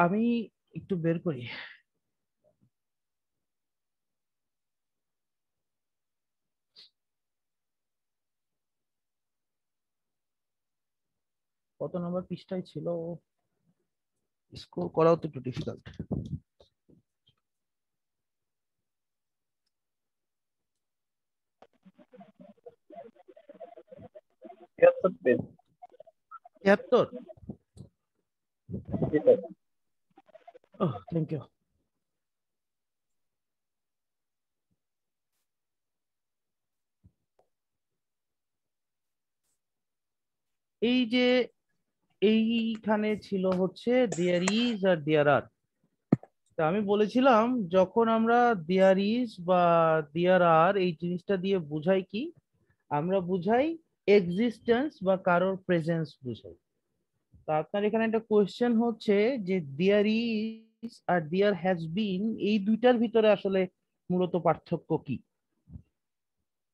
আমি একটু বের করি। কত নম্বর পৃষ্ঠায় ছিল, স্কোর করাও তো একটু ডিফিকাল্ট। পেজ। 73। জি স্যার। Oh, thank you. এই যে এইখানে ছিল হচ্ছে দেয়ার ইজ আর দেয়ার আর। তা আমি বলেছিলাম যখন আমরা দেয়ার ইজ বা দেয়ার আর এই জিনিসটা দিয়ে বুঝাই কি, আমরা বুঝাই এক্সিস্টেন্স বা কারোর প্রেজেন্স বুঝাই। তা আপনার এখানে একটা কোয়েশ্চেন হচ্ছে যে there is R there has been, এই দুইটার ভিতরে আসলে মূলত পার্থক্য কি,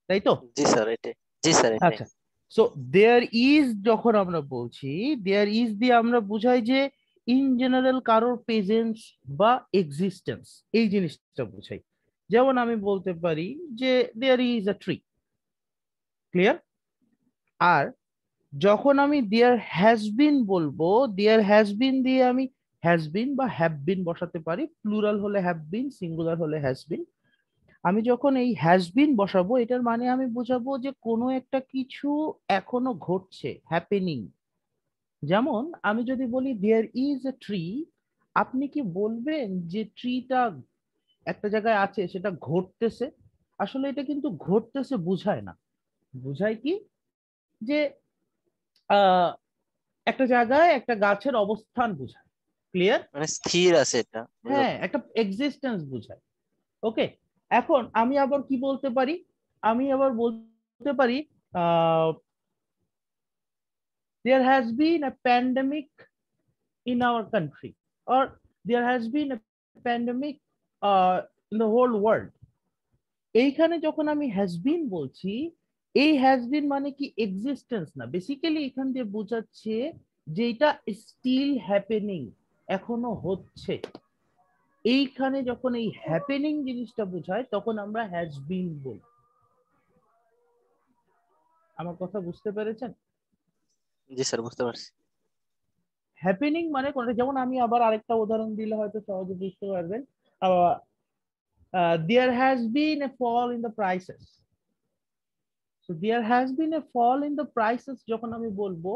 তাই তো? জি স্যার এটাই। জি স্যার এটাই। আচ্ছা, সো দেয়ার ইজ যখন আমরা বলছি, দেয়ার ইজ দিয়ে আমরা বুঝাই যে ইন জেনারেল কারোর প্রেজেন্স বা এক্সিস্টেন্স, এই জিনিসটা বুঝাই। যেমন আমি বলতে পারি যে there is a tree, clear? আর যখন আমি দেয়ার হ্যাজ বিন বলবো, দেয়ার হ্যাজ বিন দিয়ে আমি হ্যাজ বিন বা হ্যাভ বিন বসাতে পারি, প্লুরাল হলে হ্যাভ বিন, সিঙ্গুলার হলে হ্যাজ বিন। আমি যখন এই হ্যাজ বিন বসাবো, এটার মানে আমি বোঝাবো যে কোনো একটা কিছু এখনো ঘটছে, হ্যাপেনিং। যেমন আমি যদি বলি দেয়ার ইজ এ ট্রি, আপনি কি বলবেন যে ট্রিটা একটা জায়গায় আছে, সেটা ঘটতেছে? আসলে এটা কিন্তু ঘটতেছে বুঝায় না, বুঝায় কি যে আহ একটা জায়গায় একটা গাছের অবস্থান বুঝায়, ক্লিয়ার? মানে স্থির আছে এটা হ্যাঁ, ওইরকম। একটা এক্সিস্টেন্স বুঝায়। ওকে, এখন আমি আবার কি বলতে পারি, আমি আবার বলতে পারি there has been a pandemic in our country, or there has been a pandemic in the whole world। এইখানে যখন আমি হ্যাজ বিন বলছি, এই হ্যাজ বিন মানে কি এক্সিস্টেন্স না, বেসিক্যালি এখান দিয়ে বোঝাচ্ছে যে এটা স্টিল হ্যাপেনিং, এখনো হচ্ছে। এইখানে যখন এই হ্যাপেনিং জিনিসটা বোঝায় তখন আমরা হ্যাজ বিন বলি। আমার কথা বুঝতে পেরেছেন? জি স্যার বুঝতে পারছি। হ্যাপেনিং মানে কোনটা, যেমন আমি আবার আরেকটা উদাহরণ দিলে হয়তো সহজে বুঝতে পারবেন। There has been a fall in the prices. So there has been a fall in the prices যখন আমি বলবো,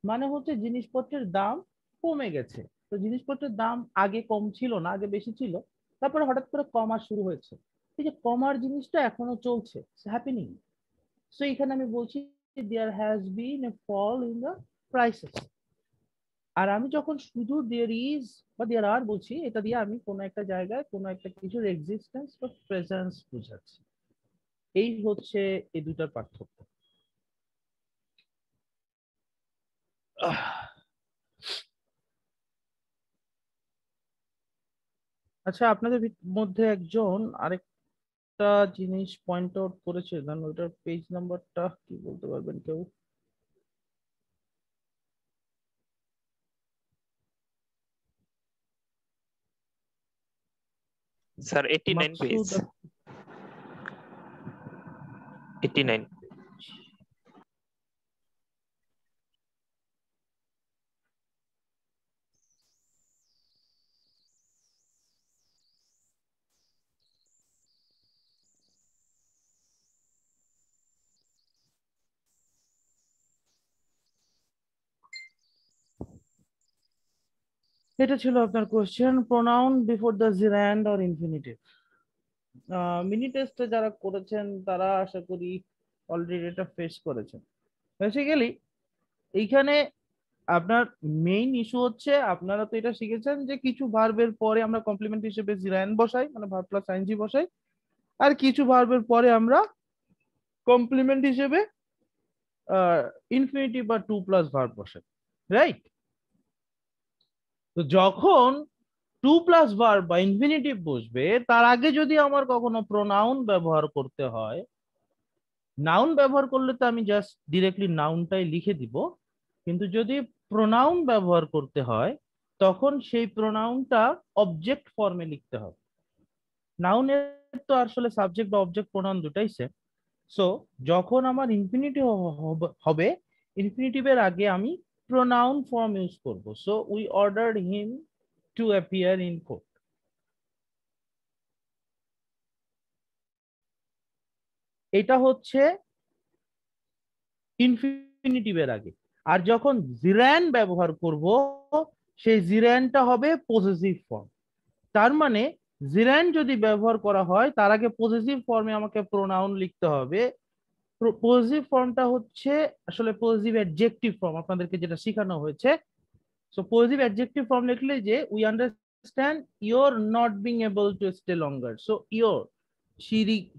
মানে হচ্ছে জিনিসপত্রের দাম কমে গেছে। তো জিনিসপত্রের দাম আগে কম ছিল না, আগে বেশি ছিল, তারপরে হঠাৎ করে কমা শুরু হয়েছে। এই যে কমার জিনিসটা এখনো চলছে, হ্যাপেনিং। সো এখানে আমি বলছি there has been a fall in the prices। আর আমি যখন শুধু দেয়ার ইজ বা দেয়ার আর বলছি, এটা দিয়ে আমি কোনো একটা জায়গায় কোনো একটা কিছুর এক্সিস্টেন্স বা প্রেজেন্স বোঝাচ্ছি। এই হচ্ছে এই দুটার পার্থক্য। আচ্ছা, আপনাদের মধ্যে একজন আরেকটা জিনিস পয়েন্ট আউট করেছে, দেন ওইটার পেজ নাম্বারটা কি বলতে পারবেন কেউ? Sir 89 page. মাকসুদ 89। এটা ছিল আপনার question, pronoun before the gerund or infinitive. Mini টেস্টে যারা করেছেন তারা আশা করি অলরেডি এটা ফেস করেছেন। বেসিক্যালি এইখানে আপনার মেইন ইস্যু হচ্ছে, আপনারা তো এটা শিখেছেন যে কিছু ভার্বের পরে আমরা কমপ্লিমেন্ট হিসেবে জিরায়ন বসাই, মানে ভার্ব প্লাস আইএনজি বসাই, আর কিছু ভার্বের পরে আমরা কমপ্লিমেন্ট হিসেবে ইনফিনিটিভ বা টু প্লাস ভার্ব বসাই, রাইট? তো যখন টু প্লাস ভার্ব বা ইনফিনিটিভ বসবে, তার আগে যদি আমার কখনো প্রোনাউন ব্যবহার করতে হয়, নাউন ব্যবহার করলে তো আমি জাস্ট ডিরেক্টলি নাউনটাই লিখে দিব, কিন্তু যদি প্রোনাউন ব্যবহার করতে হয় তখন সেই প্রোনাউনটা অবজেক্ট ফর্মে লিখতে হবে। নাউনের তো আসলে সাবজেক্ট বা অবজেক্ট প্রোনাউন দুটাই সেম। সো যখন আমার ইনফিনিটিভ হবে, ইনফিনিটিভের আগে আমি প্রোনাউন ফর্ম ইউজ করব। So we ordered him to appear in court. এটা হচ্ছে ইনফিনিটিভের আগে। আর যখন জিরান ব্যবহার করব, সেই জিরানটা হবে পজেসিভ ফর্ম। তার মানে জিরান যদি ব্যবহার করা হয় তার আগে পজেসিভ ফর্মে আমাকে প্রোনাউন লিখতে হবে। পজেসিভ ফর্মটা হচ্ছে আসলে পজেসিভ অ্যাডজেক্টিভ ফর্ম, আপনাদেরকে যেটা শেখানো হয়েছে। সো পজিটিভ অ্যাডজেক্টিভ ফর্ম লিখলে যে we understand your not being able to stay longer, so your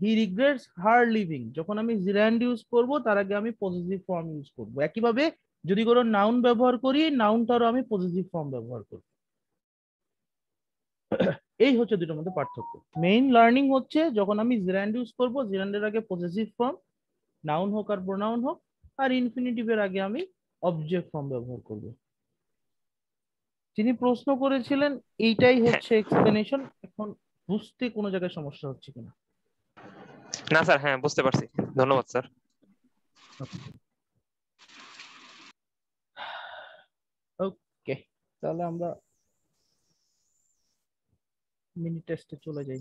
he regrets her living, যখন আমি জিরান্ড ইউজ করব তার আগে আমি পজিটিভ ফর্ম ইউজ করব। একইভাবে যদি কোনো নাউন ব্যবহার করি, নাউনটারও আমি পজিটিভ ফর্ম ব্যবহার করব। এই হচ্ছে দুটোর মধ্যে পার্থক্য। মেইন লার্নিং হচ্ছে যখন আমি জিরান্ড ইউজ করব, জিরান্ডের আগে পজিটিভ ফর্ম, নাউন হোক আর প্রোনাউন হোক, আর ইনফিনিটিভের আগে আমি অবজেক্ট ফর্ম ব্যবহার করব। যিনি প্রশ্ন করেছিলেন এইটাই হ্যাঁ, হচ্ছে এক্সপ্লেনেশন। এখন বুঝতে কোনো জায়গায় সমস্যা হচ্ছে কিনা? না স্যার, হ্যাঁ বুঝতে পারছি, ধন্যবাদ স্যার। ওকে, তাহলে আমরা মিনি টেস্টে চলে যাই।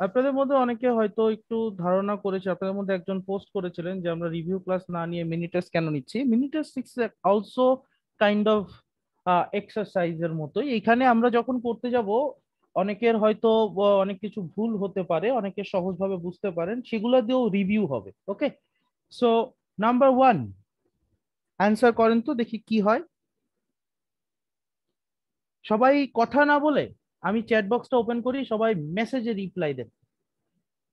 আপনাদের মধ্যে অনেকে হয়তো একটু ধারণা করেছে, আপনাদের মধ্যে একজন পোস্ট করেছিলেন যে আমরা রিভিউ ক্লাস না নিয়ে মিনি টেস্ট কেন নিচ্ছি। Mini test is also kind of এক্সারসাইজের মতোই। এখানে আমরা যখন করতে যাব, অনেকের হয়তো অনেক কিছু ভুল হতে পারে, অনেকে সহজভাবে বুঝতে পারেন, সেগুলো দিয়েও রিভিউ হবে। ওকে, সো নাম্বার 1 অ্যান্সার করেন তো দেখি কি হয়। সবাই কথা না বলে আমি চ্যাট বক্সটা ওপেন করি, সবাই মেসেজে রিপ্লাই দেন,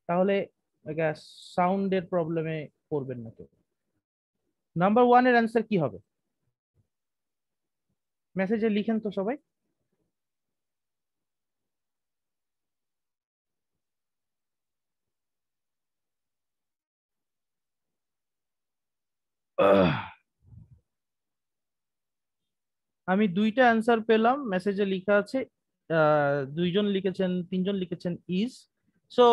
তাহলে সাউন্ডের প্রবলেমে পড়বেন না কেউ। নাম্বার 1 এর অ্যান্সার কি হবে? মেসেজে লিখেন তো সবাই। আমি দুইটা অ্যান্সার পেলাম, মেসেজে লেখা আছে। দুইজন লিখেছেন, তিনজন লিখেছেন is. So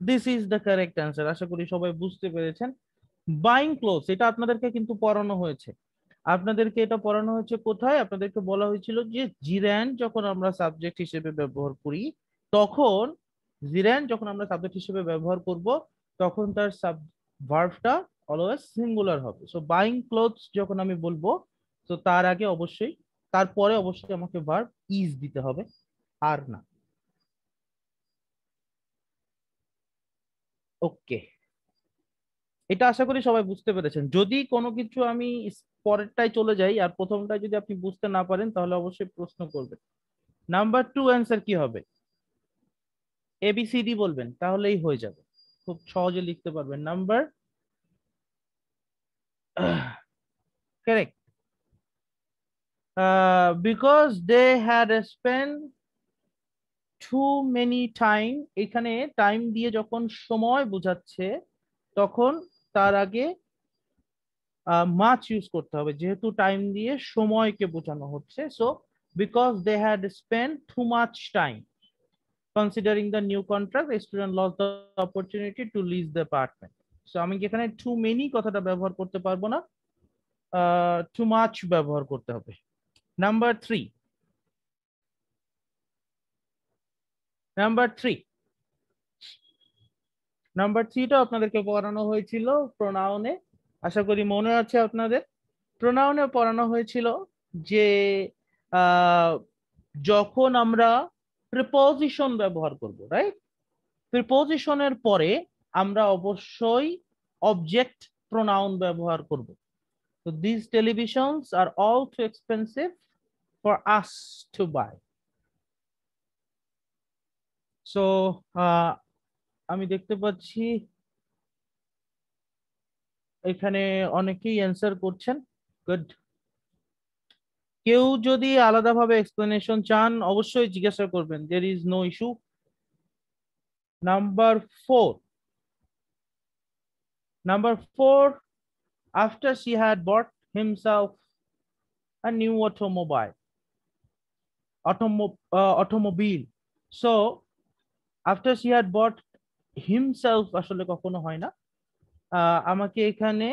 this is the correct answer. আশা করি সবাই বুঝতে পেরেছেন। বাইং ক্লোথস এটা আপনাদেরকে কিন্তু পড়ানো হয়েছে। আপনাদেরকে এটা পড়ানো হয়েছে কোথায়? আপনাদেরকে বলা হয়েছিল যে জিরান যখন আমরা সাবজেক্ট হিসেবে ব্যবহার করি, তখন জিরান যখন আমরা সাবজেক্ট হিসেবে ব্যবহার করব, তখন তার ভার্বটা অলওয়েজ সিঙ্গুলার হবে। সো বাইং ক্লোথস যখন আমি বলবো, তো তার আগে অবশ্যই, তারপরে অবশ্যই আমাকে ভার্ব ইজ দিতে হবে, আর না। ওকে, এটা আশা করি সবাই বুঝতে পেরেছেন। যদি কোনো কিছু আমি পরেরটায় চলে যাই আর প্রথমটায় যদি আপনি বুঝতে না পারেন, তাহলে অবশ্যই প্রশ্ন করবেন। নাম্বার 2 অ্যান্সার কি হবে? এবিসিডি বলবেন, তাহলেই হয়ে যাবে, খুব সহজে লিখতে পারবেন। Number correct, because they had spend too many time. এখানে টাইম দিয়ে যখন সময় বোঝাচ্ছে, তখন তার আগে মাচ ইউজ করতে হবে, যেহেতু টাইম দিয়ে সময়কে বোঝানো হচ্ছে। So because they had spend too much time considering the new contract, the student lost the opportunity to lease the apartment. So আমি কি এখানে too many কথাটা ব্যবহার করতে পারবো না, too much ব্যবহার করতে হবে। নাম্বার 3, নাম্বার 3 নাম্বার 3টা আপনাদেরকে পড়ানো হয়েছিল প্রোনাউনে। আশা করি মনে আছে আপনাদের। প্রোনাউনে পড়ানো হয়েছিল যে যখন আমরা প্রিপোজিশন ব্যবহার করব, রাইট? প্রিপোজিশনের পরে আমরা অবশ্যই অবজেক্ট প্রোনাউন ব্যবহার করব। So these televisions are all too expensive for us to buy. So আমি দেখতে পাচ্ছি এখানে অনেকেই অ্যান্সার করছেন। গুড। কেউ যদি আলাদাভাবে এক্সপ্লেনেশন চান অবশ্যই জিজ্ঞাসা করবেন, there is no issue. Number 4, after she had bought himself a new automobile. So after she had bought himself আসলে কখনো হয় না, আমাকে এখানে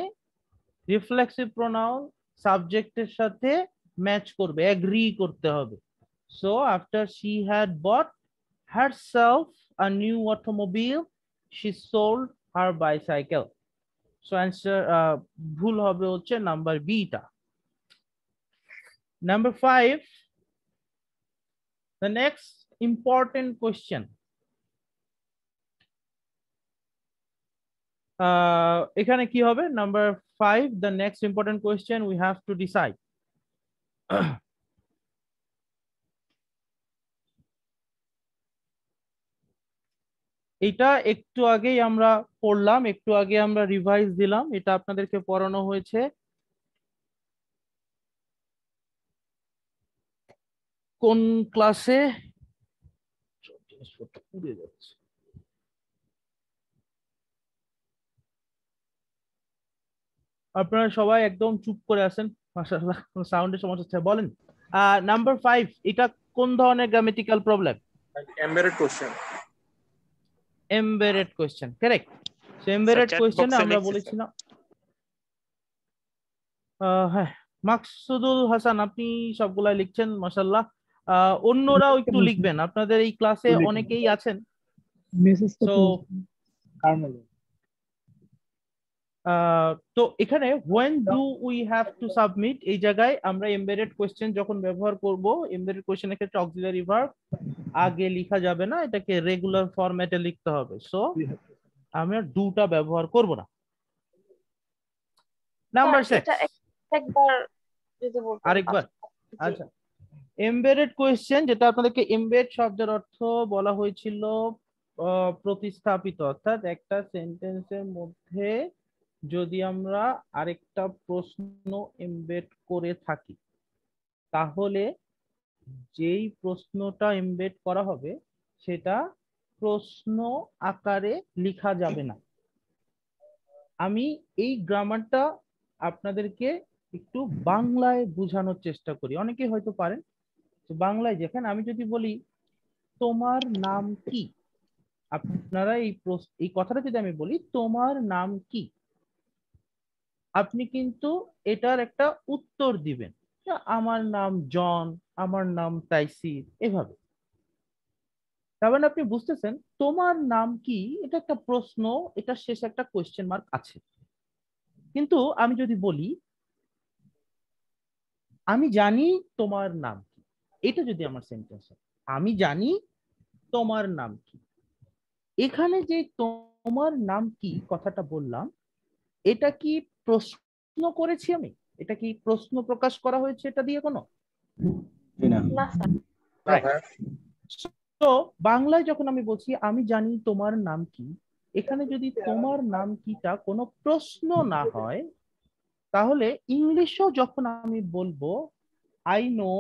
রিফ্লেক্সিভ প্রোনাউন সাবজেক্টের সাথে ম্যাচ করবে, এগ্রি করতে হবে। So after she had bought herself a new automobile, she sold her bicycle. So answer ভুল হবে হচ্ছে number beta. Number 5, the next important question. এখানে কি হবে? Number 5, the next important question we have to decide. এটা একটু আগেই আমরা পড়লাম, একটু আগে আমরা রিভাইজ দিলাম, এটা আপনাদেরকে পড়ানো হয়েছে কোন ক্লাসে? আপনারা সবাই একদম চুপ করে আছেন, মাশাআল্লাহ, কোনো সাউন্ডের সমস্যা হচ্ছে, বলেন। নাম্বার 5, এটা কোন ধরনের grammatical problem? Embedded question. Embedded question, correct. So embedded কোশ্চেনে আমরা বলেছিলাম, হ্যাঁ, মাকসুদুল হাসান আপনি সবগুলাই লিখছেন, মাশাআল্লাহ। অন্যরাও একটু লিখবেন, আপনাদের এই ক্লাসে অনেকেই আছেন। তো তো এখানে when do we have to submit, এই জায়গায় আমরা এমবেডেড কোশ্চেন যখন ব্যবহার করব, এমবেডেড কোশ্চেনের ক্ষেত্রে অক্সিলারি ভার্ব আগে লেখা যাবে না, এটাকে রেগুলার ফরম্যাটে লিখতে হবে। সো আমরা ডুটা ব্যবহার করব না। নাম্বার 6, একবার যদি বলতেন আরেকবার। আচ্ছা, এমবেডেড কোশ্চেন, যেটা আপনাদেরকে এমবেড শব্দের অর্থ বলা হয়েছিল প্রতিস্থাপিত, অর্থাৎ একটা সেন্টেন্সের মধ্যে যদি আমরা আরেকটা প্রশ্ন এমবেড করে থাকি, তাহলে যেই প্রশ্নটা এমবেড করা হবে সেটা প্রশ্ন আকারে লেখা যাবে না। আমি এই গ্রামারটা আপনাদেরকে একটু বাংলায় বোঝানোর চেষ্টা করি, অনেকে হয়তো পারেন। বাংলায় দেখেন, আমি যদি বলি তোমার নাম কি, আপনারা এই কথাটা যদি আমি বলি তোমার নাম কি, আপনি কিন্তু এটার একটা উত্তর দিবেন, আমার নাম জন, আমার নাম তাইসির, এভাবে। তার মানে আপনি বুঝতেছেন তোমার নাম কি, এটা একটা প্রশ্ন, এটা শেষে একটা কোয়েশ্চেন মার্ক আছে। কিন্তু আমি যদি বলি আমি জানি তোমার নাম কি, এটা যদি আমার সেন্টেন্স হয়, আমি জানি তোমার নাম কি, এখানে যে তোমার নাম কি কথাটা বললাম, এটা কি প্রশ্ন করেছি আমি? এটা কি প্রশ্ন প্রকাশ করা হয়েছে এটা দিয়ে কোনো? না স্যার। তো বাংলায় যখন আমি বলছি আমি জানি তোমার নাম কি, এখানে যদি তোমার নাম কিটা কোনো প্রশ্ন না হয়, তাহলে ইংলিশও যখন আমি বলবো I know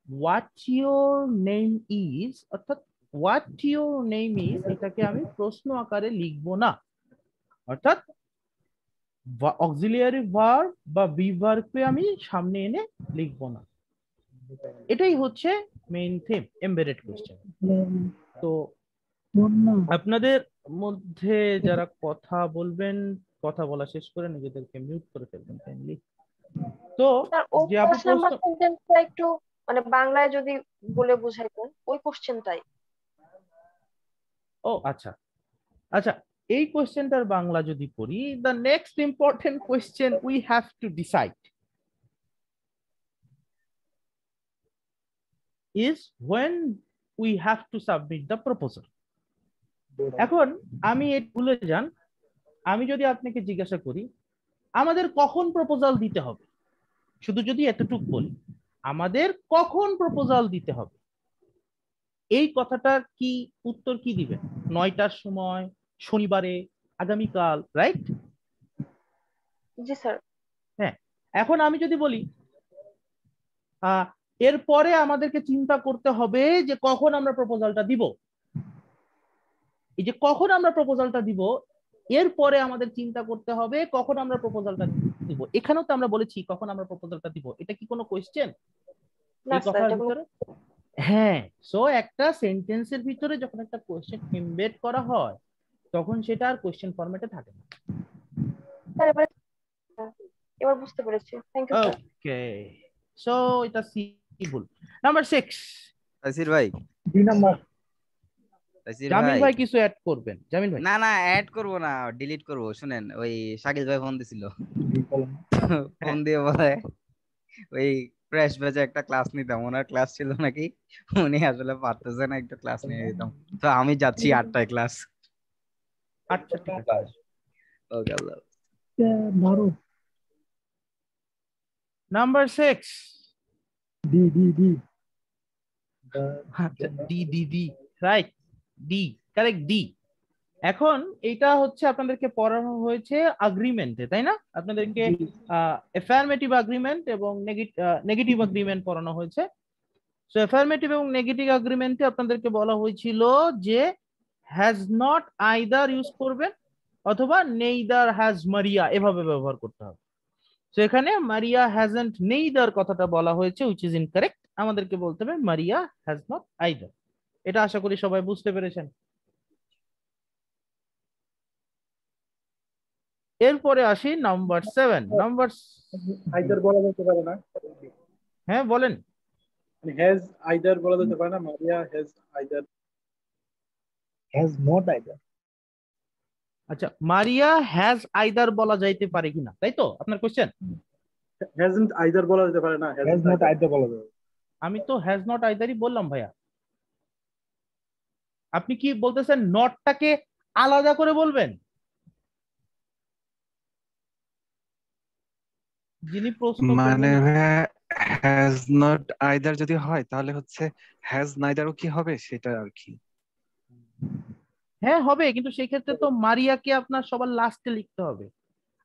what your name is, অর্থাৎ হোয়াট ইউর নেম ইজ, এটাকে আমি প্রশ্ন আকারে লিখবো না, অর্থাৎ অক্সিলিয়ারি ভার্ব বা বি ভার্বকে আমি সামনে এনে লিখবো না। এটাই হচ্ছে মেইন থিম এমবেডেড কোশ্চেন। তো আপনাদের মধ্যে যারা কথা বলবেন, কথা বলা শেষ করে নিজেদেরকে মিউট করে ফেলবেন কাইন্ডলি। তো যে আপু সেন্টেন্সটা একটু মানে বাংলায় যদি বলে বুঝাইতেন ওই কোশ্চেনটাই। ও আচ্ছা আচ্ছা, এই কোশ্চেনটার বাংলা যদি করি, the next important question we have to decide is when we have to submit the proposal. এখন আমি এটা ভুলে যান, আমি যদি আপনাকে জিজ্ঞাসা করি আমাদের কখন প্রপোজাল দিতে হবে, শুধু যদি এতটুকু বলি আমাদের কখন প্রপোজাল দিতে হবে, এই কথাটার কি উত্তর কি দিবেন? 9টার সময়, শনিবারে, আগামীকাল, রাইট? জি স্যার। হ্যাঁ, এখন আমি যদি বলি এরপরে আমাদেরকে চিন্তা করতে হবে যে কখন আমরা প্রপোজালটা দিব, এই যে কখন আমরা প্রপোজালটা দিব, এরপরে আমাদের চিন্তা করতে হবে কখন আমরা প্রপোজালটা দিব। এখানেও তো আমরা বলেছি কখন আমরা প্রপোজালটা দিব, এটা কি কোনো কোয়েশ্চেন না এই স্যার, কথার এটা কোনো ভিতরে? হ্যাঁ, সো একটা সেন্টেন্সের ভিতরে যখন একটা কোয়েশ্চেন এমবেড করা হয় তখন সেটা আর কোয়েশ্চেন ফরম্যাটে থাকে না। স্যার এবার বুঝতে পেরেছি। Thank you sir. Okay, so এটা সি ভুল। নাম্বার 6, তাসির ভাই, দুই নাম্বার। তাসির জামিল ভাই। ভাই কিছু অ্যাড করবেন? জামিল ভাই না না, অ্যাড করব না, ডিলিট করব। শুনেন, ওই শাকিল ভাই ফোন দিছিল, ফোন দিয়ে বলে ওই ক্র্যাশ ব্যাচে একটা ক্লাস নিতাম, ওনার ক্লাস ছিল নাকি, উনি আসলে পারতেছে না, একটু ক্লাস নিয়ে দিতাম, তো আমি যাচ্ছি 8টায় ক্লাস। আচ্ছা ঠিক আছে। ওকে, আল্লাহ। ধরো নাম্বার 6, ডি ডি ডি আচ্ছা D D D, right, D, correct, D. এখন এটা হচ্ছে আপনাদেরকে পড়ানো হয়েছে এগ্রিমেন্টে, তাই না? আপনাদেরকে অ্যাফার্মেটিভ এগ্রিমেন্ট এবং নেগেটিভ এগ্রিমেন্ট পড়ানো হয়েছে। সো অ্যাফার্মেটিভ এবং নেগেটিভ এগ্রিমেন্টে আপনাদেরকে বলা হয়েছিল যে হ্যাজ নট আইদার ইউজ করবেন অথবা নেইদার হ্যাজ মারিয়া এভাবে ব্যবহার করতে হবে। তো এখানে মারিয়া হ্যাজন্ট নেইদার কথাটা বলা হয়েছে, উইচ ইজ ইনকারেক্ট। আমাদেরকে বলতে হবে মারিয়া হ্যাজ নট আইদার। এটা আশা করি সবাই বুঝতে পেরেছেন। এরপরে আসি নাম্বার 7। নাম্বার আইদার বলা যেতে পারে না, হ্যাঁ বলেন। মানে হ্যাজ আইদার বলা যেতে পারে না, মারিয়া has either, has not either. আচ্ছা, মারিয়া হ্যাজ আইদার বলা যাইতে পারে কিনা, তাই তো আপনার কোশ্চেন? হ্যাজন্ট আইদার বলা যেতে পারে না, হ্যাজ নট আইদার বলা যাবে। আমি তো হ্যাজ নট আইদারই বললাম ভাইয়া। আপনি কি বলতেছেন নটটাকে আলাদা করে বলবেন? যিনি প্রশ্ন মানে করবেন, হ্যাজ নট আইদার যদি হয় তাহলে হচ্ছে হ্যাজ নাইদারও কি হবে সেটা আর কি। হ্যাঁ হবে, কিন্তু সেই ক্ষেত্রে তো মারিয়াকে আপনার সবার লাস্টে লিখতে হবে।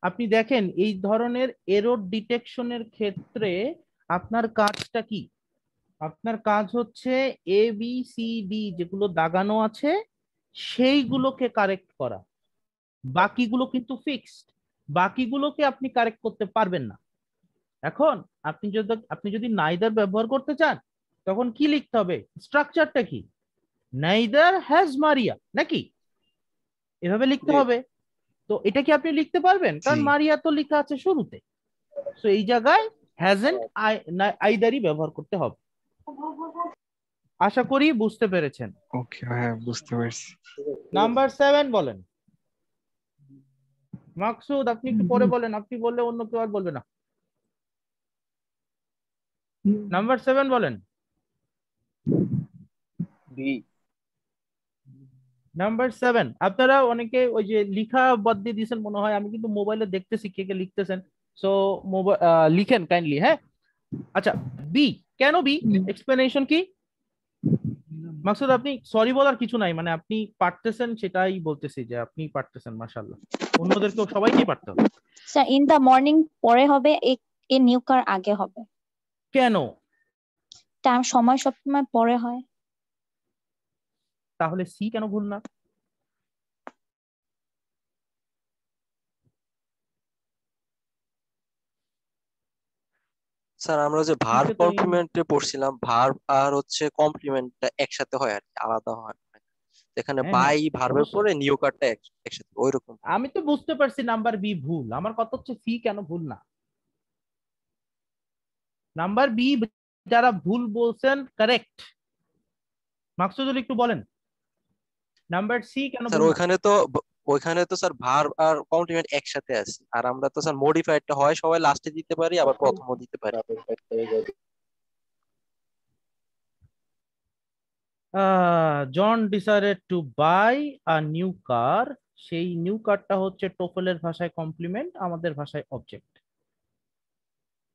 আপনি দেখেন এই ধরনের এরর ডিটেকশনের ক্ষেত্রে আপনার কাজটা কি? আপনার কাজ হচ্ছে এ বি সি ডি যেগুলো দাগানো আছে সেইগুলোকে কারেক্ট করা, বাকিগুলো কিন্তু ফিক্সড, বাকিগুলোকে আপনি কারেক্ট করতে পারবেন না। এখন আপনি যদি নাইদার ব্যবহার করতে চান তখন কি লিখতে হবে? স্ট্রাকচারটা কি? নাইদার হ্যাজ মারিয়া, নাকি এভাবে লিখতে হবে? তো এটা কি আপনি লিখতে পারবেন? কারণ জি, মারিয়া তো লেখা আছে শুরুতে। তো এই জায়গায় হ্যাজেন্ট আইদারই ব্যবহার করতে হবে। আশা করি বুঝতে পেরেছেন। ওকে, হ্যাঁ বুঝতে পারছি। নাম্বার 7 বলেন। মাকসুদ আপনি একটু পরে বলেন, আপনি বললে অন্য কেউ আর বলবে না। নাম্বার 7 বলেন। ডি। নাম্বার 7 আপনারা অনেকে ওই যে লিখা বাদ দিয়ে দিয়েছেন মনে হয়, আমি কিন্তু মোবাইলে দেখতেছি কে কে লিখতেছেন। সো লিখেন কাইন্ডলি, হ্যাঁ। আচ্ছা, বি, কেন বি? এক্সপ্লেনেশন কি? মাকসুদ আপনি সরি বলার কিছু নাই, মানে আপনি পারতেছেন সেটাই বলতেছি যে আপনি পারতেছেন, মাশাআল্লাহ। অন্যদেরকেও সবাইকে পারতে হবে। স্যার ইন দা মর্নিং পরে হবে, এ নিউ কার আগে হবে। কেন? টাইম সময় সবসময় পরে হয়। তাহলে সি কেন ভুল না? স্যার আমরা যে ভার্ব নিচে তো কমপ্লিমেন্টে পড়ছিলাম, ভার্ব আর হচ্ছে কমপ্লিমেন্টটা একসাথে হয় আর কি, আলাদা হয় না। এখানে হ্যাঁ হ্যাঁ বাই ভার্বের অবশ্যই, পরে নিউ কারটা একসাথে ওইরকম। আমি তো বুঝতে পারছি নাম্বার বি ভুল, আমার কথা হচ্ছে সি কেন ভুল না। নাম্বার বি যারা ভুল বলছেন কারেক্ট, মাকসুদুল একটু বলেন নাম্বার সি কেন স্যার ভুল না? ওইখানে তো স্যার ভার্ব আর কমপ্লিমেন্ট একসাথে আছে, আর আমরা তো স্যার মডিফাইডটা হয় সবাই লাস্টে দিতে পারি, আবার প্রথমও দিতে পারি। John decided to buy a new car, সেই নিউ কারটা হচ্ছে টোফেলের ভাষায় কমপ্লিমেন্ট, আমাদের ভাষায় object.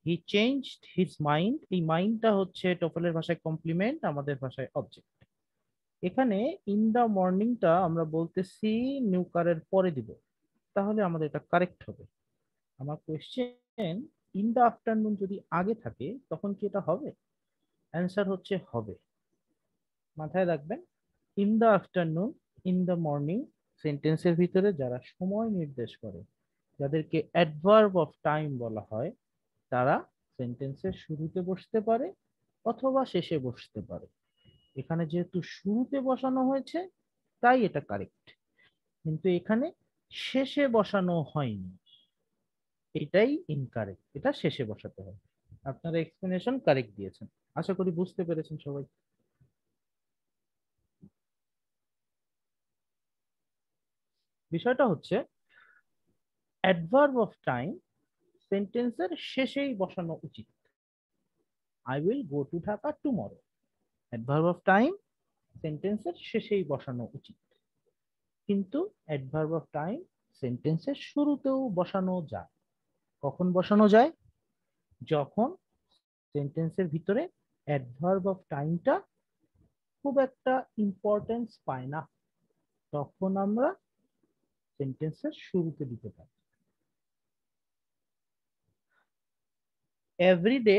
He changed his mind, এই মাইন্ডটা হচ্ছে টোফেলের ভাষায় কমপ্লিমেন্ট, আমাদের ভাষায় অবজেক্ট। এখানে ইন দা মর্নিংটা আমরা বলতেছি নিউ কারের পরে দিব, তাহলে আমাদের এটা কারেক্ট হবে। আমার কোয়েশ্চেন, ইন দা আফটারনুন যদি আগে থাকে তখন কি এটা হবে? অ্যান্সার হচ্ছে হবে। মাথায় রাখবেন, in the afternoon, in the morning সেন্টেন্সের ভিতরে যারা সময় নির্দেশ করে, যাদেরকে অ্যাডভার্ব অফ টাইম বলা হয়, তারা সেন্টেন্সের শুরুতে বসতে পারে অথবা শেষে বসতে পারে। এখানে যেহেতু শুরুতে বসানো হয়েছে তাই এটা কারেক্ট, কিন্তু এখানে শেষে বসানো হয়নি, এটাই ইনকারেক্ট, এটা শেষে বসাতে হবে। আপনারা এক্সপ্লেনেশন কারেক্ট দিয়েছেন, আশা করি বুঝতে পেরেছেন সবাই। বিষয়টা হচ্ছে অ্যাডভার্ব অফ টাইম সেন্টেন্সের শেষেই বসানো উচিত। I will go to Dhaka tomorrow, adverb of time সেন্টেন্সের শেষেই বসানো উচিত, কিন্তু অ্যাডভার্ব অফ টাইম সেন্টেন্সের শুরুতেও বসানো যায়। কখন বসানো যায়? যখন সেন্টেন্সের ভিতরে অ্যাডভার্ব অফ টাইমটা খুব একটা ইম্পর্টেন্স পায় না, তখন আমরা সেন্টেন্সের শুরুতে দিতে পারি। Every day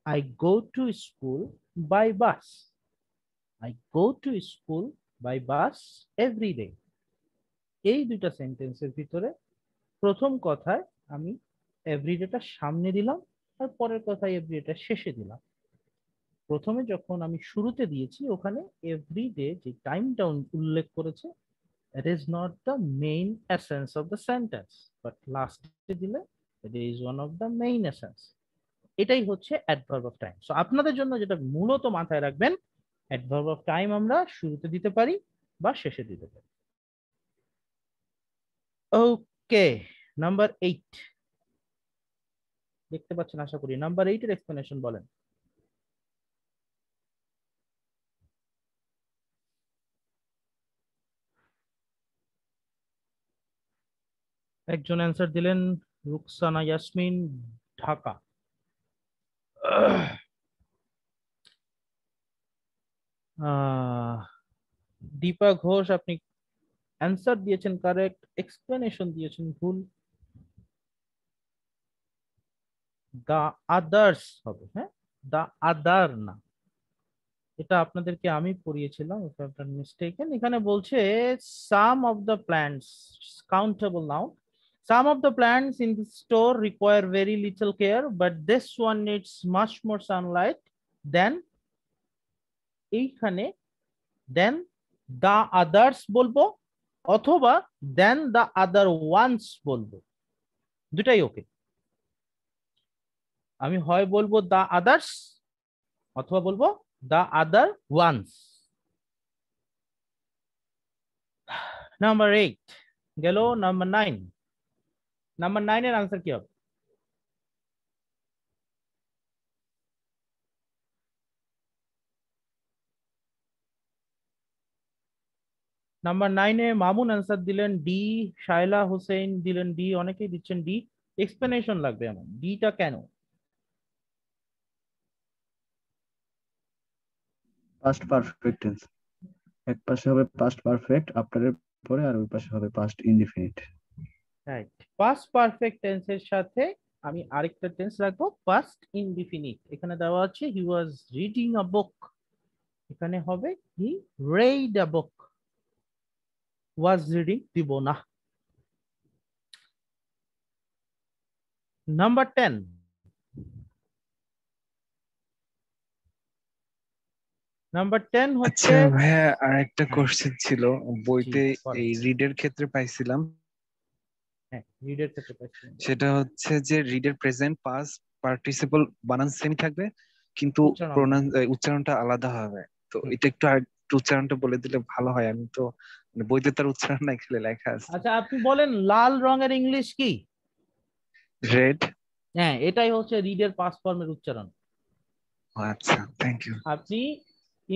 I go to school by bus. I go to school by bus every day. এই দুইটা সেন্টেন্সের ভিতরে প্রথম কথায় আমি এভরিডেটা সামনে দিলাম আর পরের কথায় এভরিডেটা শেষে দিলাম। প্রথমে যখন আমি শুরুতে দিয়েছি ওখানে এভরিডে যে টাইমটা উল্লেখ করেছে, it is not the main essence of the sentence, but লাস্টে দিলে it is one of the main essence. এটাই হচ্ছে অ্যাডভার্ব অফ টাইম। সো আপনাদের জন্য যেটা মূলত মাথায় রাখবেন, অ্যাডভার্ব অফ টাইম আমরা শুরুতে দিতে পারি বা শেষে দিতে পারি। ওকে, নাম্বার 8 দেখতে পাচ্ছেন আশা করি। নাম্বার 8 এর এক্সপ্লেনেশন বলেন। একজন অ্যান্সার দিলেন রুকসানা ইয়াসমিন, ঢাকা। দীপা ঘোষ আপনি অ্যান্সার দিয়েছেন কারেক্ট, এক্সপ্লেনেশন দিয়েছেন ভুল। দা আদার্স হবে, হ্যাঁ দা আদার না, এটা আপনাদেরকে আমি পড়িয়েছিলাম, আপনার মিস্টেকেন। এখানে বলছে some of the plants, countable noun, some of the plants in the store require very little care, but this one needs much more sunlight than, এইখানে then the others বলবো অথবা then the other ones বলবো, দুটাই ওকে। আমি হয় বলবো the others অথবা বলবো the other ones। নাম্বার 8 গেল। নাম্বার 9, নাম্বার 9 এর আনসার কি হবে? নাম্বার 9 এ মামুন আনসার দিলেন ডি, শায়লা হোসেন দিলেন ডি, অনেকেই দিচ্ছেন ডি। এক্সপ্লেনেশন লাগবে আমার, ডিটা কেন? পাস্ট পারফেক্ট টেন্স, এক পাশে হবে পাস্ট পারফেক্ট আফটারের পরে, আর ওই পাশে হবে past indefinite. Right, past perfect টেন্সের সাথে আমি আরেকটা টেন্স রাখবো পাস্ট ইনডিফিনিট। এখানে দেওয়া আছে হি ওয়াজ রিডিং আ বুক, এখানে হবে হি red a book, was reading দিব না। নাম্বার 10, নাম্বার 10 হচ্ছে, আচ্ছা ভাইয়া আর একটা কোশ্চেন ছিল, বইতে করেন। এই রিডের ক্ষেত্রে পাইছিলাম, হ্যাঁ রিডের ক্ষেত্রে পাচ্ছি। সেটা হচ্ছে যে রিডের প্রেজেন্ট পাস্ট পার্টিসিপল বানান সেমই থাকবে কিন্তু উচ্চারণটা আলাদা হবে। তো এটা একটু একটু উচ্চারণটা বলে দিলে ভালো হয়, আমি তো মানে বইতে তার উচ্চারণ নাই, খালি লেখা আছে। আচ্ছা আপনি বলেন লাল রঙের ইংলিশ কি? রেড। হ্যাঁ এটাই হচ্ছে রিডের পাস্ট ফর্মের উচ্চারণ। আচ্ছা থ্যাংক ইউ। আপনি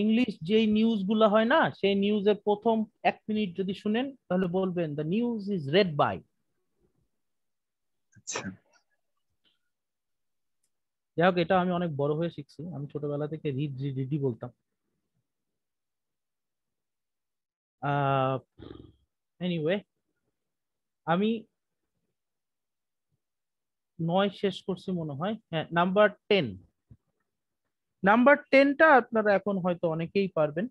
ইংলিশ যেই নিউজ গুলা হয় না, সেই নিউজের প্রথম 1 মিনিট যদি শুনেন তাহলে বলবেন the news is read by. আচ্ছা যাই হোক, এটা আমি অনেক বড় হয়ে শিখছি, আমি ছোটবেলা থেকে রিড রিডই বলতাম। এনিওয়ে আমি 9 শেষ করছি মনে হয়। হ্যাঁ নাম্বার 10, নাম্বার 10টা আপনারা এখন হয়তো অনেকেই পারবেন।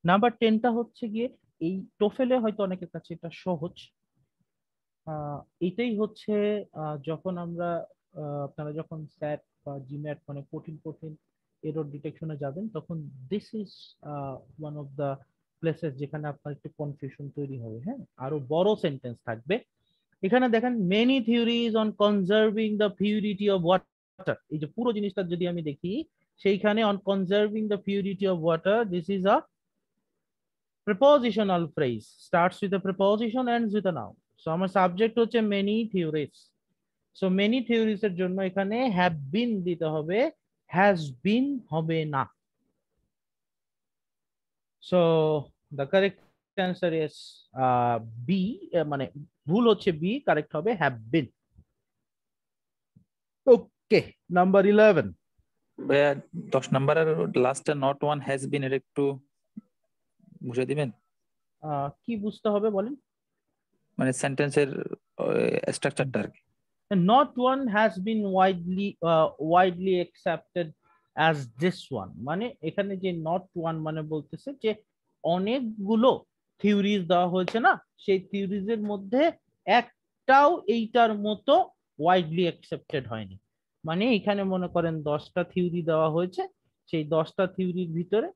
নাম্বার 10টা হচ্ছে গিয়ে এই টোফেলে হয়তো অনেকের কাছে এটা সহজ। এটাই হচ্ছে যখন আমরা আপনারা যখন স্যাট বা জিম্যাট মানে কঠিন কঠিন এরর ডিটেকশনে যাবেন, তখন this is one of the places যেখানে আপনার একটু কনফিউশন তৈরি হবে। হ্যাঁ, আরো বড় সেন্টেন্স থাকবে। এখানে দেখেন many theories on conserving the purity of water, এই যে পুরো জিনিসটা যদি আমি দেখি, সেইখানে on conserving the purity of water, this is a prepositional phrase, starts with a preposition, ends with a noun. So আমার সাবজেক্ট হচ্ছে many theories. So many theories এর জন্য এখানে have been দিতে হবে, has been হবে না। So the correct answer is B, মানে ভুল হচ্ছে B, কারেক্ট হবে have been. Okay, number 11. 10 নম্বরের লাস্টে নট ওয়ান হ্যাজ বিন, এর একটু বুঝিয়ে দিবেন? কি বুঝতে হবে বলেন? মানে সেন্টেন্সের স্ট্রাকচারটা আর কি। Not one has been widely accepted as this one, মানে এখানে যে not one মানে বলতেছে যে অনেকগুলো থিওরিজ দেওয়া হয়েছে না, সেই থিওরিজ এর মধ্যে একটাও এইটার মতো ওয়াইডলি অ্যাকসেপ্টেড হয়নি। মানে এখানে মনে করেন 10টা থিওরি দেওয়া হয়েছে, সেই 10টা থিওরির ভিতরে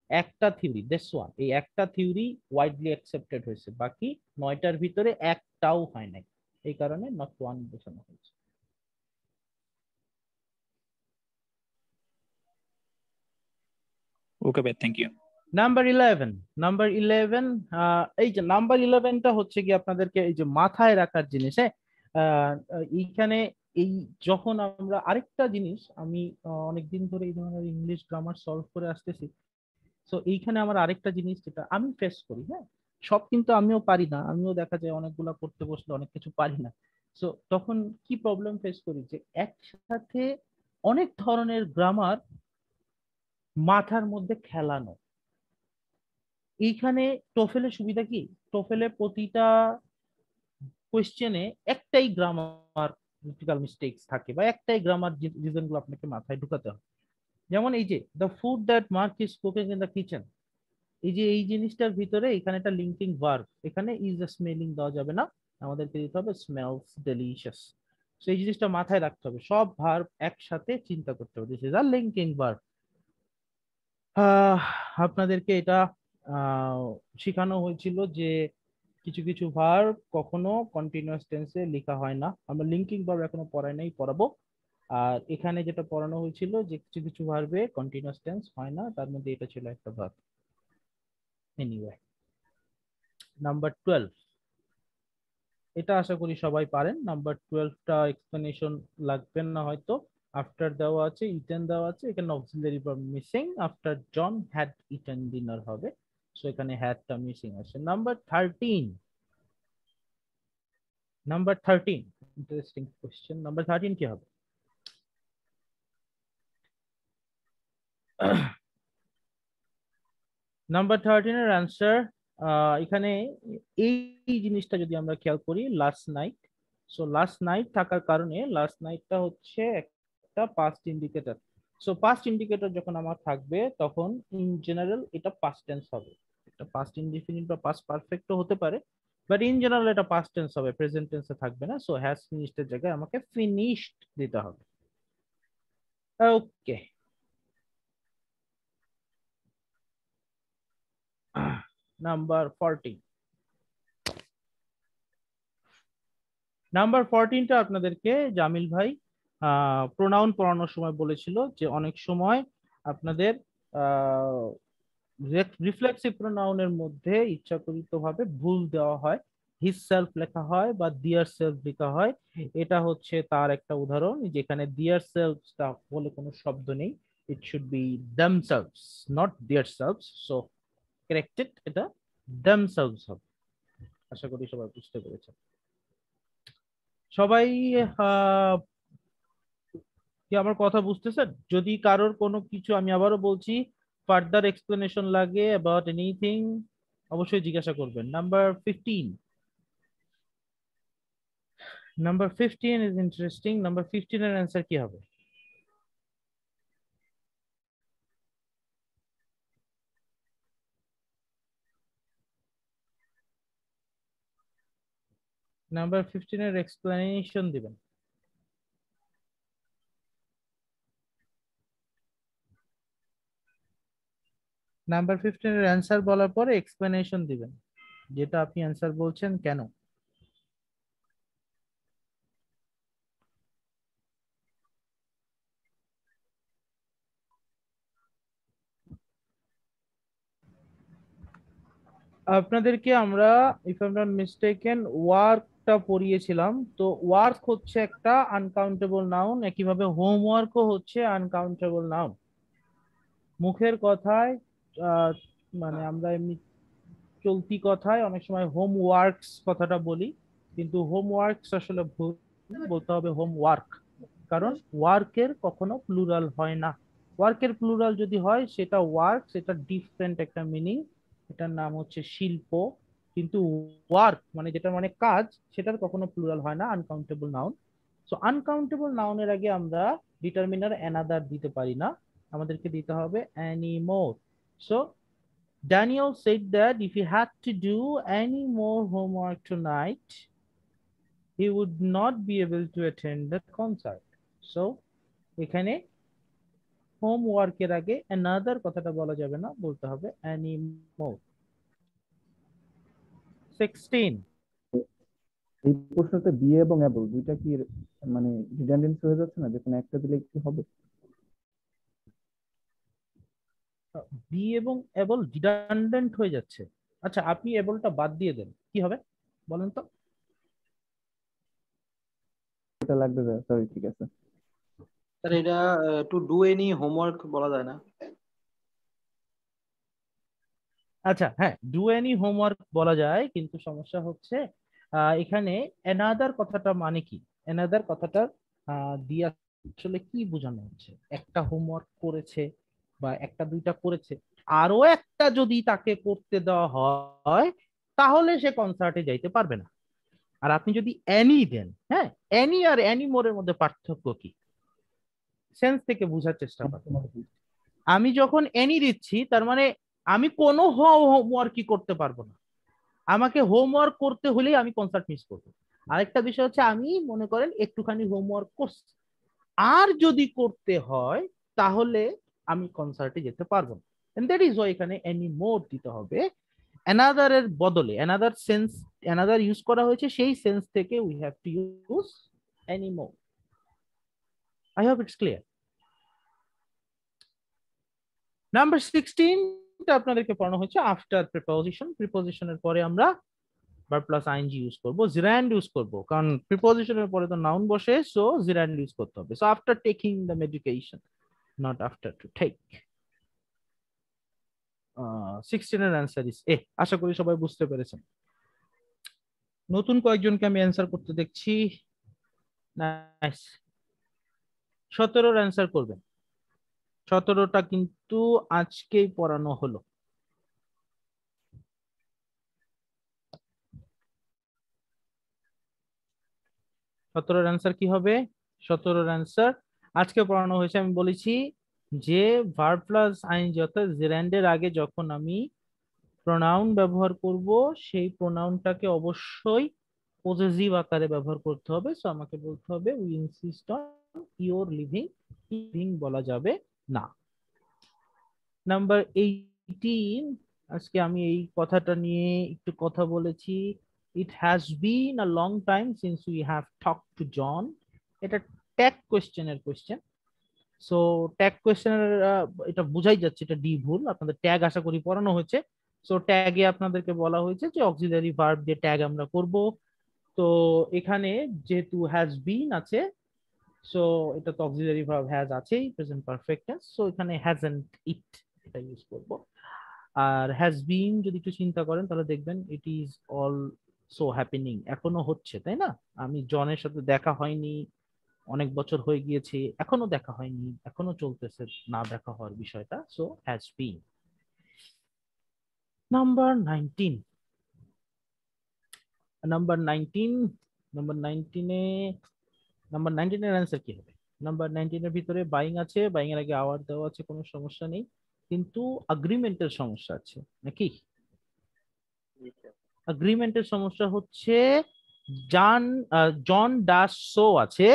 একটা থিওরি, দিস ওয়ান, এই একটা থিওরি ওয়াইডলি অ্যাকসেপ্টেড হয়েছে, বাকি 9টার ভিতরে একটাও হয় নাই। এই কারণে নট ওয়ান বোঝানো হয়েছে। ওকে ভাই, থ্যাংক ইউ। নাম্বার 11, নাম্বার 11, এই যে নাম্বার 11টা হচ্ছে কি আপনাদেরকে এই যে মাথায় রাখার জিনিস। এইখানে এই যখন আমরা আরেকটা জিনিস, আমি অনেকদিন ধরে এই ধরনের ইংলিশ গ্রামার সলভ করে আসতেছি। তো এইখানে আমার আরেকটা জিনিস যেটা আমি ফেস করি, হ্যাঁ, সব কিন্তু আমিও পারি না, আমিও দেখা যায় অনেকগুলা করতে বসলে অনেক কিছু পারি না। তো তখন কি প্রবলেম ফেস করি যে একসাথে অনেক ধরনের গ্রামার মাথার মধ্যে খেলানো। এইখানে টোফেলের সুবিধা কি, টোফেলে প্রতিটা কোয়েশ্চেনে একটাই গ্রামার মিস্টেকস থাকে বা একটাই গ্রামার রিজনগুলো আপনাকে মাথায় ঢুকাতে হবে। যেমন এই যে the food that mark is cooking in the kitchen, এই যে এই জিনিসটার ভিতরে এখানে একটা লিঙ্কিং ভার্ব, এখানে ইজ আ স্মেলিং দেওয়া যাবে না, আমাদেরকে দিতে হবে স্মেলস ডেলিশিয়াস। তো এই জিনিসটা মাথায় রাখতে হবে, সব ভার্ব একসাথে চিন্তা করতে হবে, this is a linking verb. আপনাদেরকে এটা শেখানো হয়েছিল যে কিছু কিছু ভার্ব কখনো কন্টিনিউয়াস টেন্সে লেখা হয় না, আমরা লিঙ্কিং ভার্ব এখনো পড়াই নাই, পড়াবো। আর এখানে যেটা পড়ানো হয়েছিল যে কিছু কিছু ভার্বে কন্টিনিউয়াস টেন্স হয় না, তার মধ্যে এটা ছিল একটা ভার্ব। এনিওয়ে, নাম্বার 12, এটা আশা করি সবাই পারেন। নাম্বার 12টা এক্সপ্লেনেশন লাগবে না হয়তো, আফটার দেওয়া আছে, ইটেন দেওয়া আছে, এখানে auxiliary verb missing, after John had eaten dinner হবে, সো এখানে হ্যাডটা মিসিং আছে। Number 13, number 13, interesting question. Number 13 কি হবে? নাম্বার 13 এর অ্যান্সার এখানে এই জিনিসটা যদি আমরা খেয়াল করি, last night. So last night থাকার কারণে লাস্ট নাইটটা হচ্ছে একটা past indicator. So past indicator যখন আমার থাকবে তখন ইন জেনারেল এটা পাস্ট টেন্স হবে, এটা পাস্ট ইনডিফিনিট বা পাস্ট পারফেক্টও হতে পারে, বাট ইন জেনারেল এটা পাস্ট টেন্স হবে, প্রেজেন্ট টেন্সে থাকবে না। সো হ্যাজ ফিনিশড এর জায়গায় আমাকে ফিনিশড দিতে হবে। ওকে, নাম্বার 14, নাম্বার 14টা আপনাদেরকে জামিল ভাই প্রোনাউন পড়ানোর সময় বলেছিল যে অনেক সময় আপনাদের রিফ্লেক্সিভ প্রোনাউনের মধ্যে ইচ্ছাকৃতভাবে ভুল দেওয়া হয়, হিজ সেলফ লেখা হয় বা দিয়ার সেলফ লেখা হয়। এটা হচ্ছে তার একটা উদাহরণ, যেখানে দিয়ার সেলফটা বলে কোনো শব্দ নেই, ইট শুড বি দেমসেলভস, নট দিয়ার সেলফস। সো কারেক্টেড, এটা দেমসেলভস হবে। আশা করি সবাই বুঝতে পেরেছেন। সবাই কি আমার কথা বুঝতেছেন? যদি কারোর কোনো কিছু, আমি আবারও বলছি, ফার্দার এক্সপ্লেনেশন লাগে অ্যাবাউট এনিথিং, অবশ্যই জিজ্ঞাসা করবেন। Number 15, number 15 is interesting. Number 15 এর অ্যান্সার কি হবে? নাম্বার 15 এর এক্সপ্লেনেশন দিবেন। নাম্বার 15 এর অ্যান্সার বলার পরে এক্সপ্লেনেশন দিবেন, যেটা আপনি অ্যান্সার বলছেন কেন। আপনাদেরকে আমরা if I am not mistaken ওয়ার্কটা পড়িয়েছিলাম। তো ওয়ার্ক হচ্ছে একটা আনকাউন্টেবল নাউন, একইভাবে হোমওয়ার্কও হচ্ছে আনকাউন্টেবল নাউন। মুখের কথায় মানে আমরা এমনি চলতি কথায় অনেক সময় হোমওয়ার্কস কথাটা বলি, কিন্তু হোমওয়ার্কস আসলে ভুল, বলতে হবে হোমওয়ার্ক, কারণ ওয়ার্কের কখনো প্লুরাল হয় না। ওয়ার্কের প্লুরাল যদি হয় সেটা ওয়ার্ক, সেটা ডিফারেন্ট একটা মিনিং, এটার নাম হচ্ছে শিল্প। কিন্তু ওয়ার্ক মানে যেটা মানে কাজ, সেটার কখনো প্লুরাল হয় না, আনকাউন্টেবল নাউন। সো আনকাউন্টেবল নাউনের আগে আমরা ডিটারমিনার অ্যানাদার দিতে পারি না, আমাদেরকে দিতে হবে Annie more. So Daniel said that if he had to do any more homework tonight, he would not be able to attend the concert. So, এখানে homework এর আগে another কথাটা বলা যাবে না, বলতে হবে any more. 16. এই প্রশ্নতে বি এবং এবল দুইটা কি মানে রিডান্ডেন্সি হয়ে যাচ্ছে না, যে কোনো একটা দিলে কি হবে? বি এবং এবল রিডান্ডেন্ট হয়ে যাচ্ছে। আচ্ছা, আপনি এবলটা বাদ দিয়ে দেন, কি হবে বলেন তো? এটা লাগবে, সরি, ঠিক আছে। স্যার এটা টু ডু এনি হোমওয়ার্ক বলা যায় না? আচ্ছা হ্যাঁ, ডু এনি হোমওয়ার্ক বলা যায়, কিন্তু সমস্যা হচ্ছে এখানে অ্যানাদার কথাটা মানে কি, অ্যানাদার কথাটা দিয়ে আসলে কি বোঝানো হচ্ছে? একটা হোমওয়ার্ক করেছে বা একটা দুইটা করেছে, আরো একটা যদি তাকে করতে দেওয়া হয় তাহলে সে কনসার্টে যাইতে পারবে না। আর আপনি যদি অ্যানি দেন, হ্যাঁ, অ্যানি আর অ্যানি মোরের মধ্যে পার্থক্য কি, সেন্স থেকে বোঝার চেষ্টা করেন। আমি যখন অ্যানি দিচ্ছি তার মানে আমি কোনো হোমওয়ার্কই করতে পারবো না, আমাকে হোমওয়ার্ক করতে হলেই আমি কনসার্ট মিস করবো। আরেকটা বিষয় হচ্ছে আমি মনে করেন একটুখানি হোমওয়ার্ক করছি, আর যদি করতে হয় তাহলে আমি কনসার্টে যেতে পারবো না। এন্ড দ্যাট ইজ ওয়াই এখানে এনি মোর দিতে হবে, অ্যানাদার এর বদলে অ্যানাদার সেন্স, অ্যানাদার ইউজ করা হয়েছে, সেই সেন্স থেকে we have to use any more. I hope it's clear. Number 16 আপনাদেরকে পড়ানো হয়েছে আফটার প্রিপোজিশন। প্রিপোজিশনের পরে আমরা ভার্ব প্লাস আইএনজি ইউজ করব, জিরান্ড ইউজ করব, কারণ প্রিপোজিশনের পরে তো নাউন বসে, সো জিরান্ড ইউজ করতে হবে। So after taking the medication, not after to take. 16 এর অ্যান্সার ইজ এ। আশা করি সবাই বুঝতে পেরেছেন। নতুন কয়েকজনকে আমি অ্যান্সার করতে দেখছি। নাইস। 17 এর অ্যান্সার করবেন। 17টা কিন্তু আজকেই পড়ানো হলো। সতেরোর অ্যান্সার কি হবে? 17-র অ্যান্সার আজকে পড়ানো হয়েছে, আমি বলেছি যে ভার্ব প্লাস আইএনজি অর্থাৎ জেরান্ডের আগে যখন আমি প্রোনাউন ব্যবহার করব, সেই প্রোনাউনটাকে অবশ্যই পজেসিভ আকারে ব্যবহার করতে হবে। সো আমাকে বলতে হবে we insist on your living, living বলা যাবে না। নাম্বার 18, আজকে আমি এই কথাটা নিয়ে একটু কথা বলেছি। It has been a long time since we have talked to John. এটা ট্যাগ কোশ্চেনের কোশ্চেন। সো ট্যাগ কোশ্চেনের এটা বোঝাই যাচ্ছে এটা ডি ভুল। আপনাদের ট্যাগ আশা করি পড়ানো হয়েছে। সো ট্যাগে আপনাদেরকে বলা হয়েছে যে অক্সিলারি ভার্ব দিয়ে ট্যাগ আমরা করব। তো এখানে যেহেতু হ্যাজ বিন আছে, সো এটা তো অক্সিলারি ভার্ব হ্যাজ আছেই, প্রেজেন্ট পারফেক্ট টেন্স, সো এখানে হ্যাজন্ট ইট এটা ইউজ করব। আর হ্যাজ বিন যদি একটু চিন্তা করেন তাহলে দেখবেন ইট ইজ অলসো হ্যাপেনিং, এখনো হচ্ছে, তাই না? আমি জনের সাথে দেখা হয়নি, অনেক বছর হয়ে গিয়েছে, এখনো দেখা হয়নি, এখনো চলতেছে না দেখা হওয়ার বিষয়টা। So has been. Number 19, number 19, number 19-এ নাম্বার 19 এর অ্যান্সার কি হবে? নাম্বার 19 এর ভিতরে বাইং আছে, বাইং এর আগে আওয়ার দেওয়া আছে, কোনো সমস্যা নেই, কিন্তু এগ্রিমেন্টের সমস্যা আছে নাকি? এগ্রিমেন্টের সমস্যা হচ্ছে জন ডাস সো আছে,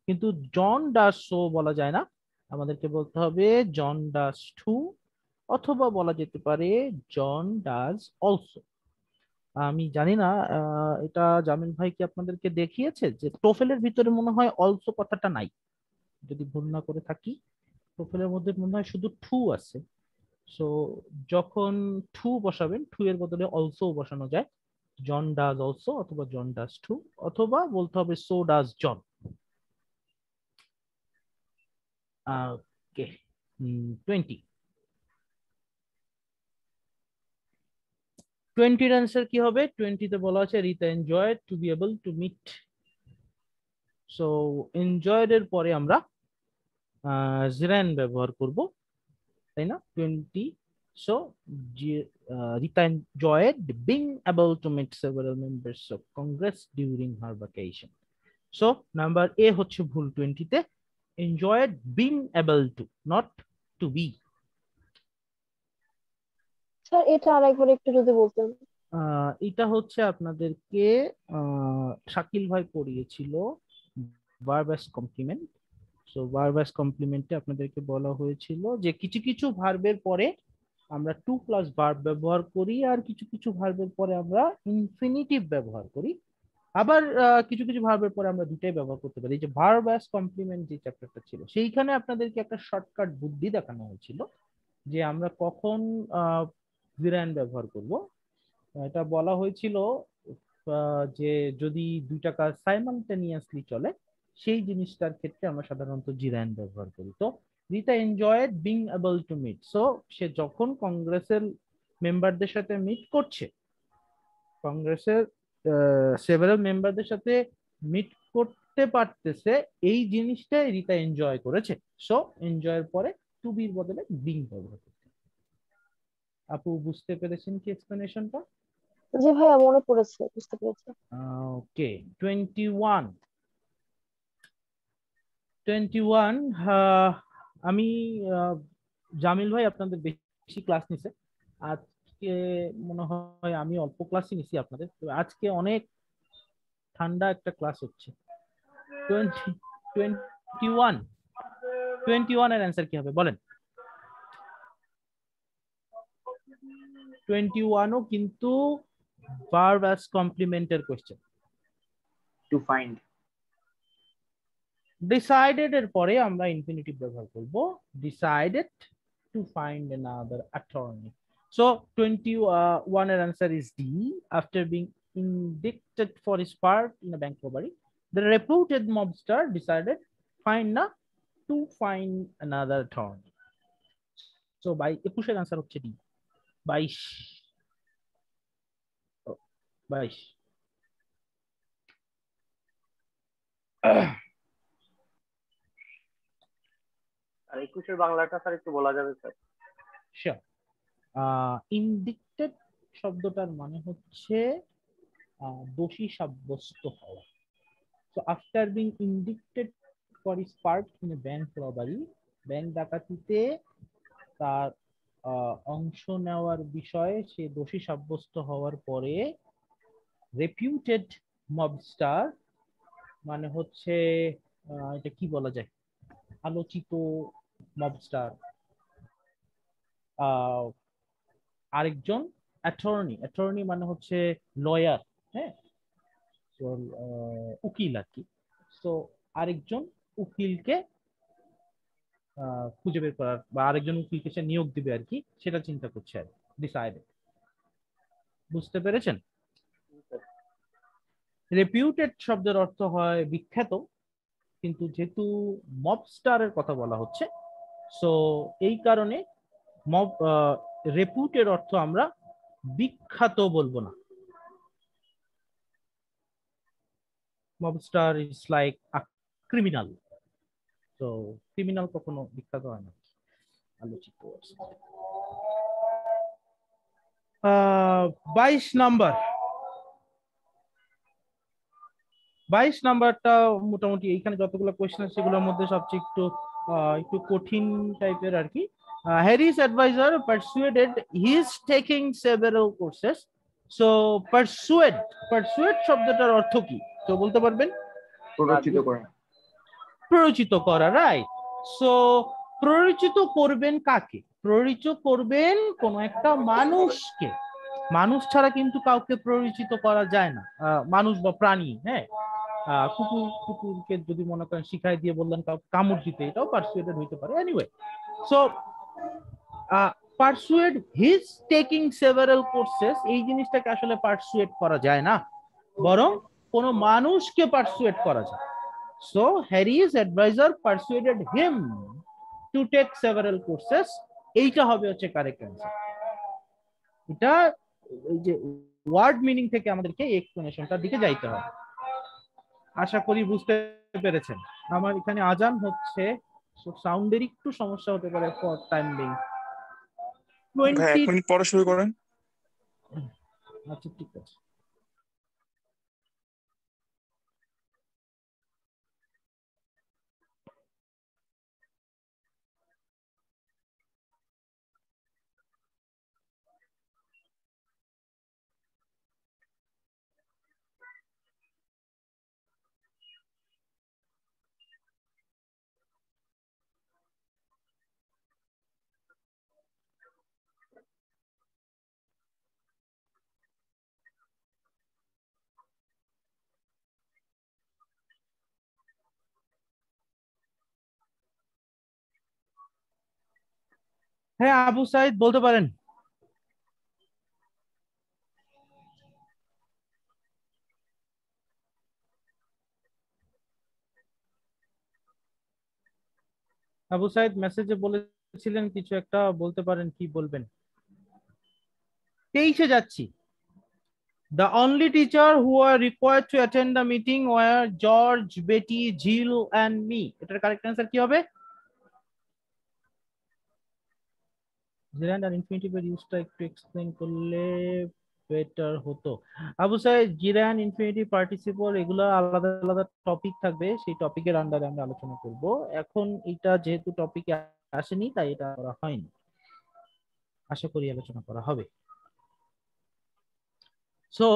কিন্তু জন ডাস সো বলা যায় না, আমাদেরকে বলতে হবে জন ডাস টু, অথবা বলা যেতে পারে জন ডাস অলসো। আমি জানি না এটা জামিল ভাই কি আপনাদেরকে দেখিয়েছে যে টোফেলের ভিতরে মনে হয় অলসো কথাটা নাই, যদি ভুল না করে থাকি। টোফেলের মধ্যে মনে হয় শুধু টু আছে। সো যখন টু বসাবেন, টু এর বদলে অলসো বসানো যায়, জন ডাজ অলসো অথবা জন ডাজ টু, অথবা বলতে হবে সো ডাজ জন। ওকে, 20 20-র অ্যান্সার কি হবে? 20-তে বলা আছে Rita enjoy to be able to meet. So enjoyed এর পরে আমরা জিরান ব্যবহার করব, তাই না? 20, so Rita enjoyed being able to meet several members of Congress during her vacation. So number A হচ্ছে ভুল 20-তে, enjoyed being able to, not to be. Sir এটা আরেকবার একটু যদি বলতেন। এটা হচ্ছে আপনাদেরকে শাকিল ভাই পড়িয়েছিল verb as complement. So verb as কমপ্লিমেন্টে আপনাদেরকে বলা হয়েছিল যে কিছু কিছু ভার্বের পরে আমরা টু প্লাস ভার্ব ব্যবহার করি, আর কিছু কিছু ভার্বের পরে আমরা ইনফিনিটিভ ব্যবহার করি, আবার কিছু কিছু ভার্বের পরে আমরা দুটাই ব্যবহার করতে পারি। এই যে ভার্ব অ্যাজ কমপ্লিমেন্ট যে চ্যাপ্টারটা ছিল, সেইখানে আপনাদেরকে একটা শর্টকাট বুদ্ধি দেখানো হয়েছিল যে আমরা কখন ভিরান ব্যবহার করব। এটা বলা হয়েছিল যে যদি দুইটা কাজ সাইমালটেনিয়াসলি চলে, সেই জিনিসটার ক্ষেত্রে আমরা সাধারণত জিরান ব্যবহার করি। তো Rita enjoyed being able to meet, so সে যখন কংগ্রেসের মেম্বারদের সাথে মিট করছে, কংগ্রেসের সেভারাল মেম্বারদের সাথে মিট করতে পারতেছে, এই জিনিসটাই রিতা এনজয় করেছে। সো এনজয়ের পরে টু বির বদলে বিং ব্যবহার করতে। আপু বুঝতে পেরেছেন কি এক্সপ্লেনেশনটা? জি ভাইয়া, মনে পড়েছে, বুঝতে পেরেছি। ওকে, 21 আমি জামিল ভাই আপনাদের বেশি ক্লাস নিছে আজকে, মনে হয় আমি অল্প ক্লাসই নিছি আপনাদের। তো আজকে অনেক ঠান্ডা একটা ক্লাস হচ্ছে। 21 এর অ্যান্সার কি হবে বলেন? 21ও কিন্তু ভার্ব অ্যাজ কমপ্লিমেন্টের কোশ্চেন। To find. ডিসাইডেড এর পরে আমরা ইনফিনিটিভ ব্যবহার করব, decided to find another attorney. So 21 এর answer is D. After being indicted for his part in a bank robbery, the reputed mobster decided to find another attorney. So by 21 এর answer হচ্ছে D. 22 আর 21-এর বাংলাটা sir একটু বলা যাবে sir? Sure. ইনডিক্টেড শব্দটার মানে হচ্ছে দোষী সাব্যস্ত হওয়া। So after being indicted for his part in a bank robbery, bank ডাকাতিতে তার অংশ নেওয়ার বিষয়ে সে দোষী সাব্যস্ত হওয়ার পরে, রেপিউটেড মবস্টার মানে হচ্ছে এটা কি বলা যায়, আলোচিত মবস্টার। আরেকজন অ্যাটর্নি মানে হচ্ছে লয়ার, হ্যাঁ, উকিল আর কি। তো আরেকজন উকিলকে খুঁজে বের করার বা আরেকজন উকিলকে সে নিয়োগ দিবে আর কি, সেটা চিন্তা করছে আর ডিসাইডেড। বুঝতে পেরেছেন? রেপিউটেড শব্দের অর্থ হয় বিখ্যাত, কিন্তু যেহেতু মবস্টারের কথা বলা হচ্ছে, সো এই কারণে রেপুটেড অর্থ আমরা বিখ্যাত বলবো না। Mobster is like a criminal, তো ক্রিমিনাল কখনো বিখ্যাত হয় না, আলোচিত। 22 নাম্বারটা মোটামুটি এইখানে যতগুলো কোয়েশ্চেন আছে সেগুলোর মধ্যে সবচেয়ে একটু কঠিন টাইপের আর কি। Harry's advisor persuaded he is taking several courses so persuaded শব্দটার অর্থ কি তো বলতে পারবেন? প্ররোচিত করা। প্ররোচিত করা, রাইট। সো প্ররোচিত করবেন কাকে? প্ররোচিত করবেন কোন একটা মানুষকে। মানুষ ছাড়া কিন্তু কাউকে প্ররোচিত করা যায় না, মানুষ বা প্রাণী। হ্যাঁ, কুকুরকে যদি মনে করেন শিখাই দিয়ে বললেন কাউকে কামড় দিতে, এটাও পারসুয়েটেড হইতে পারে। Anyway, so persuaded his taking several courses, এই জিনিসটাকে আসলে পারসুয়েট করা যায় না, বরং কোন মানুষকে পারসুয়েট করা যায়। So Harris adviser persuaded him to take several courses, এইটা হবে হচ্ছে কারেক্ট অ্যান্সার। এটা এই যে ওয়ার্ড মিনিং থেকে আমাদেরকে এক্সপ্লেনেশনটার দিকে যাইতে হবে। আশা করি বুঝতে পেরেছেন। আমার এখানে আজান হচ্ছে, সাউন্ডের একটু সমস্যা হতে পারে ফর টাইম বিং। 1 মিনিট পরে শুরু করেন। আচ্ছা ঠিক আছে। হ্যাঁ আবু সাইদ বলতে পারেন। আবু সাইদ মেসেজে বলেছিলেন কিছু একটা বলতে পারেন, কি বলবেন? 23-এ যাচ্ছি। The only teacher who are required to attend the meeting were George, Betty, Jill and me. এটার কারেক্ট অ্যান্সার কি হবে? জিরান্ড আর ইনফিনিটিভ এর ইউজটা একটু এক্সপ্লেইন করলে বেটার হতো। Abu Saeed, gerund, infinitive, participle এগুলো আলাদা আলাদা টপিক থাকবে, সেই টপিকের আন্ডারে আমরা আলোচনা করব। এখন এটা যেহেতু টপিকে আসেনি তাই এটা করা হয়নি, আশা করি আলোচনা করা হবে। সো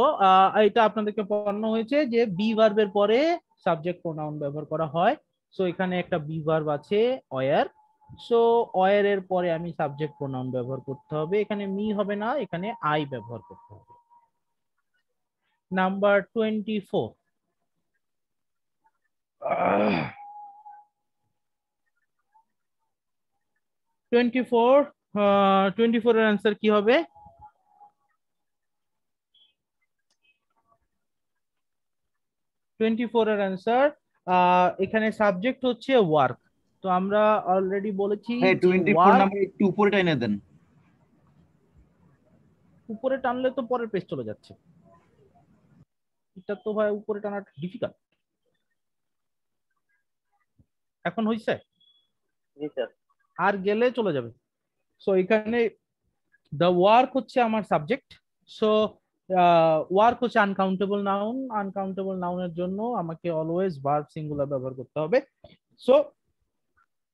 এটা আপনাদেরকে পড়ানো হয়েছে যে বি ভার্বের পরে সাবজেক্ট প্রোনাউন ব্যবহার করা হয়। সো এখানে একটা বি ভার্ব আছে ওয়্যার। সো ওয়্যার এর পরে আমি সাবজেক্ট প্রোনাউন ব্যবহার করতে হবে, এখানে মি হবে না, এখানে আই ব্যবহার করতে হবে। নাম্বার 24। 24 এর অ্যান্সার কি হবে? 24 এর অ্যান্সার এখানে সাবজেক্ট হচ্ছে ওয়ার্ক। তো আমরা অলরেডি বলেছি 24 নাম্বার একটু উপরে টাইনে দেন। উপরে টানলে তো পরের পেজ চলে যাচ্ছে, এটা তো ভাই উপরে টানা ডিফিকাল্ট। এখন হইছে? জি স্যার। আর গেলে চলে যাবে। সো এখানে দ্য ওয়ার্ক হচ্ছে আমার সাবজেক্ট। সো ওয়ার্ক হচ্ছে আনকাউন্টেবল নাউন, আনকাউন্টেবল নাউনের জন্য আমাকে অলওয়েজ ভার্ব সিঙ্গুলার ব্যবহার করতে হবে। So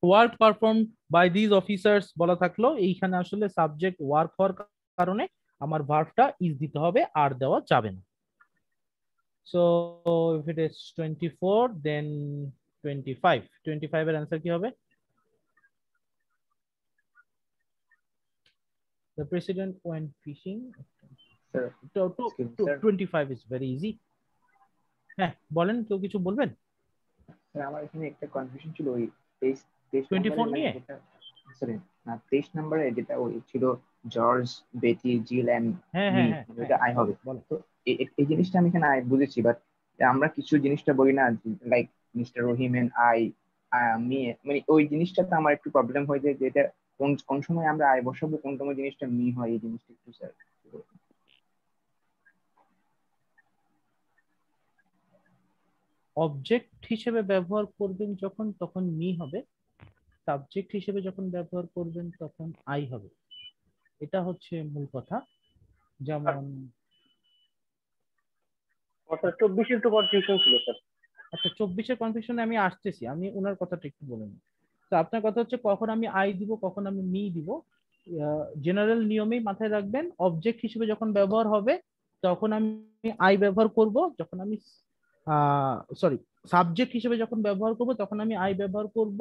work perform by this officers বলা থাকলো, এইখানে আসলে সাবজেক্ট ওয়ার্ক হওয়ার কারণে আমার ভার্বটা ইজ দিতে হবে, আর দেওয়া যাবে না। সো ইফ ইট ইজ 24 দেন 25 এর অ্যান্সার কি হবে? The president went fishing. Sir, 25 is very easy. হ্যাঁ বলেন, কেউ কিছু বলবেন? স্যার আমার এখানে একটা কনফিউশন ছিল ওই 23 24 নিয়ে। সরি না 23 নম্বরে যেটা ওই ছিল George, Beti, zeal and me, এটা আই হবে। তো এই জিনিসটা আমি এখানে আই বুঝেছি, বাট আমরা কিছু জিনিসটা বলি না, like mister Rahim and I, me, মানে ওই জিনিসটাতে আমার একটু প্রবলেম হয়ে যায়, যে এটা কোন সময় আমরা আই বসাবো, কোন সময় জিনিসটা মি হয়, এই জিনিসটা একটু স্যার। অবজেক্ট হিসেবে ব্যবহার করবেন যখন, তখন মি হবে। সাবজেক্ট হিসেবে যখন ব্যবহার করবেন তখন আই হবে, এটা হচ্ছে মূল কথা। যেমন 24 একটু কনফিউশন ছিল স্যার। আচ্ছা 24-এর কনফিউশনে আমি আসতেছি, আমি ওনার কথাটা একটু বলে নিই। তো আপনার কথা হচ্ছে কখন আমি আই দিব, কখন আমি মি দিব। জেনারেল নিয়মেই মাথায় রাখবেন, অবজেক্ট হিসেবে যখন ব্যবহার হবে তখন আমি আই ব্যবহার করব, যখন আমি সরি সাবজেক্ট হিসেবে যখন ব্যবহার করব তখন আমি আই ব্যবহার করব,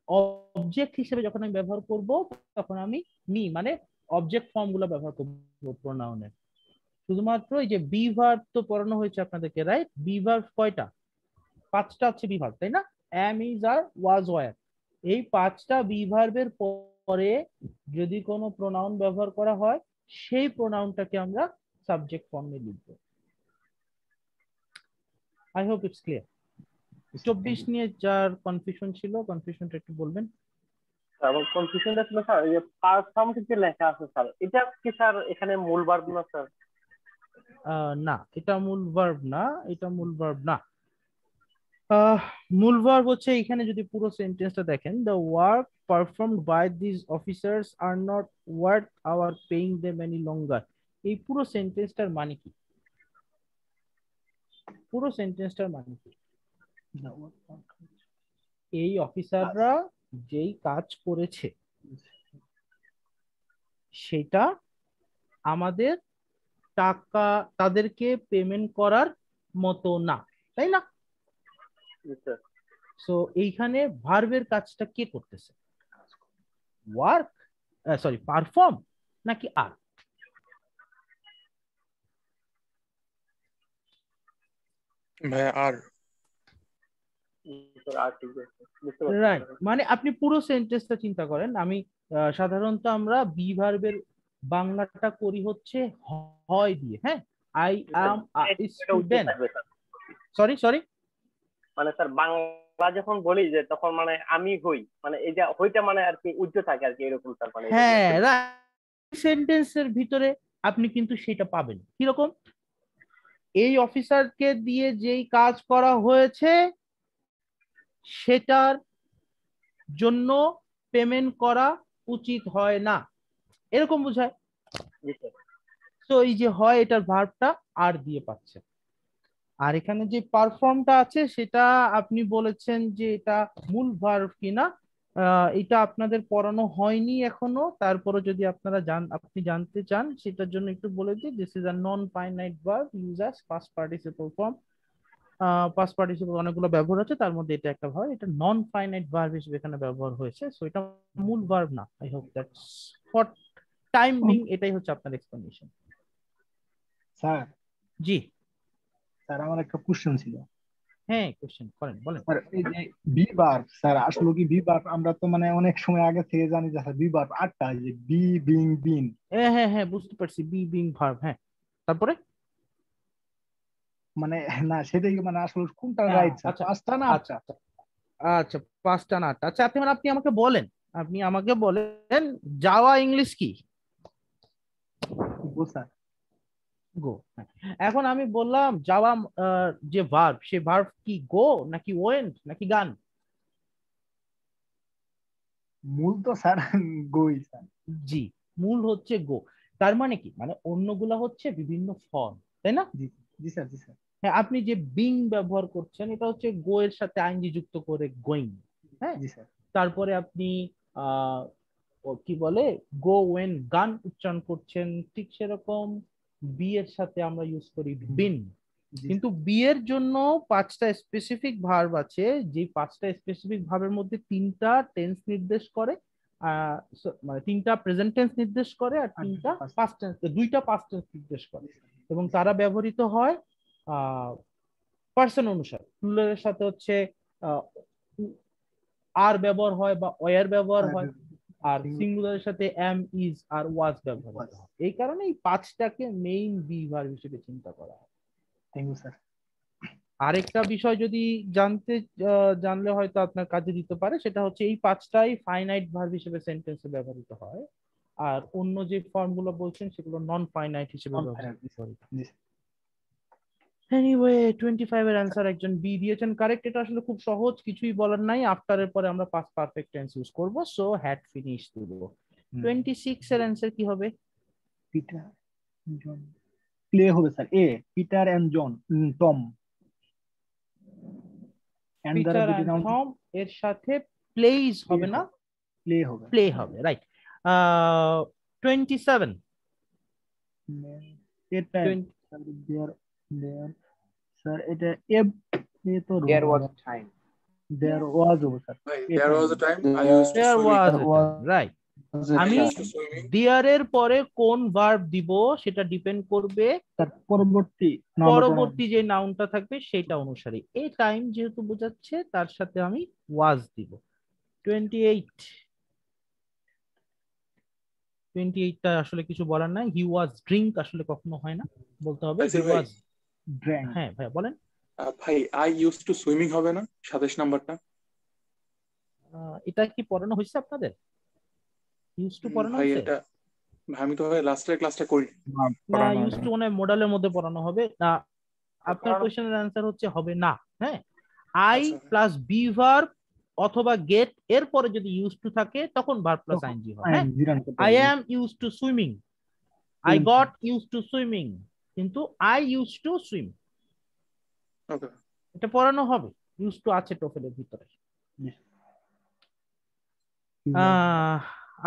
অবজেক্ট হিসেবে যখন আমি ব্যবহার করব তখন আমি মি মানে অবজেক্ট ফর্ম গুলো ব্যবহার করব প্রোনাউনের। শুধুমাত্র এই যে বি ভার্ব তো পড়ানো হয়েছে আপনাদেরকে, রাইট? বি ভার্ব কয়টা? 5টা আছে বি ভার্ব, তাই না? Am, is, are, was, were. এই 5টা বি ভার্বের পরে যদি কোনো প্রোনাউন ব্যবহার করা হয় সেই প্রোনাউনটাকে আমরা সাবজেক্ট ফর্মে লিখব। I hope it's clear. 24 নিয়ে যার কনফিউশন ছিল, কনফিউশনটা একটু বলবেন। আমার কনফিউশনটা ছিল স্যার, এই যে পারফর্ম যে লেখা আছে স্যার, এটা কি স্যার এখানে মূল ভার্ব না স্যার? না, এটা মূল ভার্ব না, এটা মূল ভার্ব না। মূল ভার্ব হচ্ছে এখানে যদি পুরো সেন্টেন্সটা দেখেন, the work performed by this officers are not worth our paying them any longer. এই পুরো সেন্টেন্সটার মানে কি? পুরো সেন্টেন্সটার মানে কি? এই অফিসাররা যেই কাজ করেছে সেটা আমাদের টাকা তাদেরকে পেমেন্ট করার মতো না, তাই না? সো এইখানে ভার্বের কাজটা কে করতেছে? ওয়ার্ক, সরি পারফর্ম নাকি আর? ভাই আর। রাইট, মানে আপনি পুরো সেন্টেন্সটা চিন্তা করেন। আমি সাধারণত আমরা বি ভার্বের বাংলাটা করি হচ্ছে হয় দিয়ে, হ্যাঁ? I am a student. Sorry sorry, মানে স্যার বাংলা যখন বলি যে তখন মানে আমি হই, মানে এই যে হইটা মানে আর কি উজ্জ্ব থাকে আর কি, এরকম স্যার। মানে হ্যাঁ, সেন্টেন্সের ভিতরে আপনি কিন্তু সেটা পাবেন। কিরকম? এই অফিসারকে দিয়ে যেই কাজ করা হয়েছে সেটার জন্য পেমেন্ট করা উচিত হয় না, এরকম বোঝায়। তো এই যে হয় এটার ভার্বটা আর দিয়ে পাচ্ছে। আর এখানে যে পারফর্মটা আছে সেটা আপনি বলেছেন যে এটা মূল ভার্ব কিনা, এটা আপনাদের পড়ানো হয়নি এখনো। তারপরে যদি আপনারা আপনি জানতে চান সেটার জন্য একটু বলে দিই, this is a non finite verb use as past participle form. Past participle অনেকগুলো ব্যবহার আছে, তার মধ্যে এটা একটা ভার্ব, এটা নন ফাইনাইট ভার্ব হিসেবে এখানে ব্যবহার হয়েছে। সো এটা মূল ভার্ব না। I hope that's for time being এটাই হচ্ছে আপনার এক্সপ্লেনেশন। স্যার। জি স্যার, আমার একটা কোশ্চেন ছিল। হ্যাঁ, কোশ্চেন করেন, বলেন। স্যার এই যে বি ভার্ব, স্যার আসলে কি বি ভার্ব আমরা তো মানে অনেক সময় আগে থেকে জানি যে বি ভার্ব 8টা, যে বি, বিং, বিন। হ্যাঁ হ্যাঁ, বুঝতে পারছি, বি বিং ভার্ব। হ্যাঁ, তারপরে মানে না সেটাই, মানে আসলে কোনটা রাইট স্যার? 5টা না 8টা? আচ্ছা 5টা না 8টা। আচ্ছা আপনি আমাকে বলেন, যাওয়া ইংলিশ কি? গো স্যার। গো। এখন আমি বললাম যাওয়া যে ভার্ব, সে ভার্ব কি গো নাকি ওয়েন্ট নাকি গান? মূল তো স্যার গোই স্যার। জি, মূল হচ্ছে গো। তার মানে কি? মানে অন্যগুলা হচ্ছে বিভিন্ন ফর্ম, তাই না? জি জি স্যার, জি স্যার। হ্যাঁ, আপনি যে বিং ব্যবহার করছেন এটা হচ্ছে গো এর সাথে আইএনজি যুক্ত করে গোয়িং। হ্যাঁ, জি স্যার। তারপরে আপনি কি বলে গো ওয়েন গান উচ্চারণ করছেন, ঠিক সেরকম বি এর সাথে আমরা ইউজ করি বিন। কিন্তু বি এর জন্য 5টা স্পেসিফিক ভার্ব আছে, যে 5টা স্পেসিফিক ভার্বের মধ্যে 3টা টেন্স নির্দেশ করে, মানে 3টা প্রেজেন্ট টেন্স নির্দেশ করে, আর 2টা পাস্ট টেন্স নির্দেশ করে, এবং তারা ব্যবহৃত হয় পার্সন অনুসারে। প্লুরালের সাথে হচ্ছে আর ব্যবহার হয় বা ওয়ার ব্যবহার হয়, আর সিঙ্গুলারের সাথে এম, ইজ, আর ওয়াজ ব্যবহার করা হয়। এই কারণে এই 5টাকে মেইন বি ভার্ব হিসেবে চিন্তা করা হয়। Thank you sir. আরেকটা বিষয় যদি জানলে হয়তো আপনার কাজে দিতে পারে, সেটা হচ্ছে এই 5টাই ফাইনাইট ভার্ব হিসেবে সেন্টেন্সে ব্যবহৃত হয়, আর অন্য যে ফর্মগুলো বলছেন সেগুলো নন ফাইনাইট হিসেবে ব্যবহৃত হয়। এনিওয়ে 25 এর অ্যানসার একজন বি দিয়েছেন কারেক্ট। এটা আসলে খুব সহজ, কিছুই বলার নাই। আফটারের পরে আমরা পাস্ট পারফেক্ট টেন্স ইউজ করব, সো হ্যাড ফিনিশ দেব। 26 এর অ্যানসার কি হবে? পিটার জন প্লে হবে sir. A Peter and John Tom. Peter and Tom এর সাথে প্লেইজ হবে না, প্লে হবে। প্লে হবে, রাইট। 27 দেয়ার স্যার এটা এফ এ তো There was a time. There was হবে sir There was a time I used to There swimming. was a time, right. আমি I used to swimming. দেয়ার এর পরে কোন verb দিব সেটা ডিপেন্ড করবে তার পরবর্তী পরবর্তী যে নাউনটা থাকবে সেটা অনুসারে। এই টাইম যেহেতু বোঝাচ্ছে তার সাথে আমি ওয়াজ দিব। 28টা আসলে কিছু বলার নাই। হি ওয়াজ ড্রিঙ্ক আসলে কখনো হয় না, বলতে হবে হি ওয়াজ ড্রিঙ্ক। হ্যাঁ ভাই বলেন। ভাই আই ইউজ টু সুইমিং হবে না 27 নাম্বারটা? এটা কি পড়ানো হয়েছে আপনাদের? ইউজ টু পড়ানো ভাই হয়েছে? এটা আমি তো ভাই লাস্টের ক্লাসটা করি না, ইউজ টু মানে মডেলের মধ্যে পড়ানো হবে না। আপনার কোশ্চেনের অ্যান্সার হচ্ছে হবে না। হ্যাঁ, আই প্লাস বি ভার্ব অথবা গেট এর পরে যদি ইউজ টু থাকে তখন ভার্ব প্লাস আইএনজি হয়। হ্যাঁ, I am use to swimming, I got use to swimming, কিন্তু আই ইউজ টু সুইম। ওকে, এটা পড়ানো হবে, ইউজ টু আছে টোফেলের ভিতরে।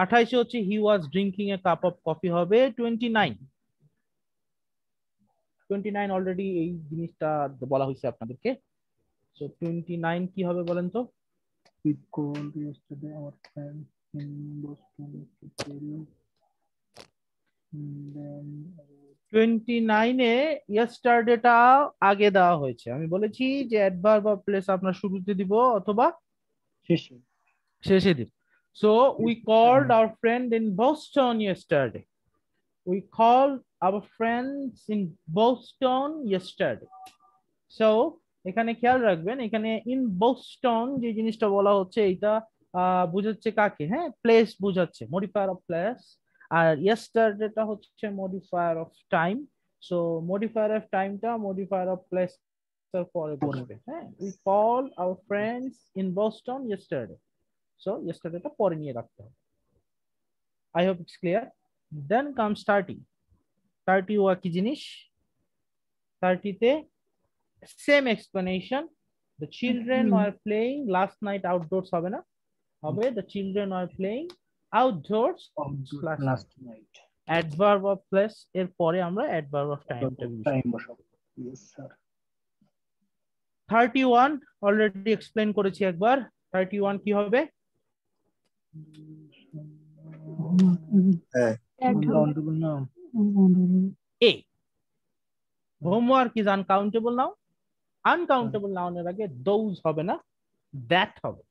28 হচ্ছে he was drinking a cup of coffee হবে। 29 অলরেডি এই জিনিসটা বলা হয়েছে আপনাদেরকে। সো 29 কি হবে বলেন তো? We called yesterday our friend in Boston to tell them 29 এ ইয়েস্টারডেটা আগে দেওয়া হয়েছে। আমি বলেছি যে অ্যাডভার্ব অফ প্লেস আপনার শুরুতে দিব অথবা শেষে দিব। So we called our friend in Boston yesterday. We called our friends in Boston yesterday. So এখানে খেয়াল রাখবেন, এখানে ইন বোস্টন যে জিনিসটা বলা হচ্ছে এটা বুঝাচ্ছে কাকে? হ্যাঁ, প্লেস বুঝাচ্ছে, মডিফায়ার অফ প্লেস। আর ইয়েস্টারডেটা হচ্ছে modifier of time. So modifier of টাইমটা মডিফায়ার অফ প্লেস এর পরে বসবে। হ্যাঁ, we called our friends in Boston yesterday. So yesterdayটা পরে নিয়ে রাখতে হবে। I hope it's clear. Then comes 30. 30 ওয়া কি জিনিস? 30 তে same explanation. The children were playing last night outdoors হবে না? হবে the children were playing outdoors last night. Adverb of place এর পরে আমরা adverb of time টা ইউজ করব। Yes sir. 31 অলরেডি এক্সপ্লেইন করেছি একবার। 31 কি হবে? Uncountable noun. A. Homework is uncountable noun. Uncountable noun এর আগে those হবে না, that হবে।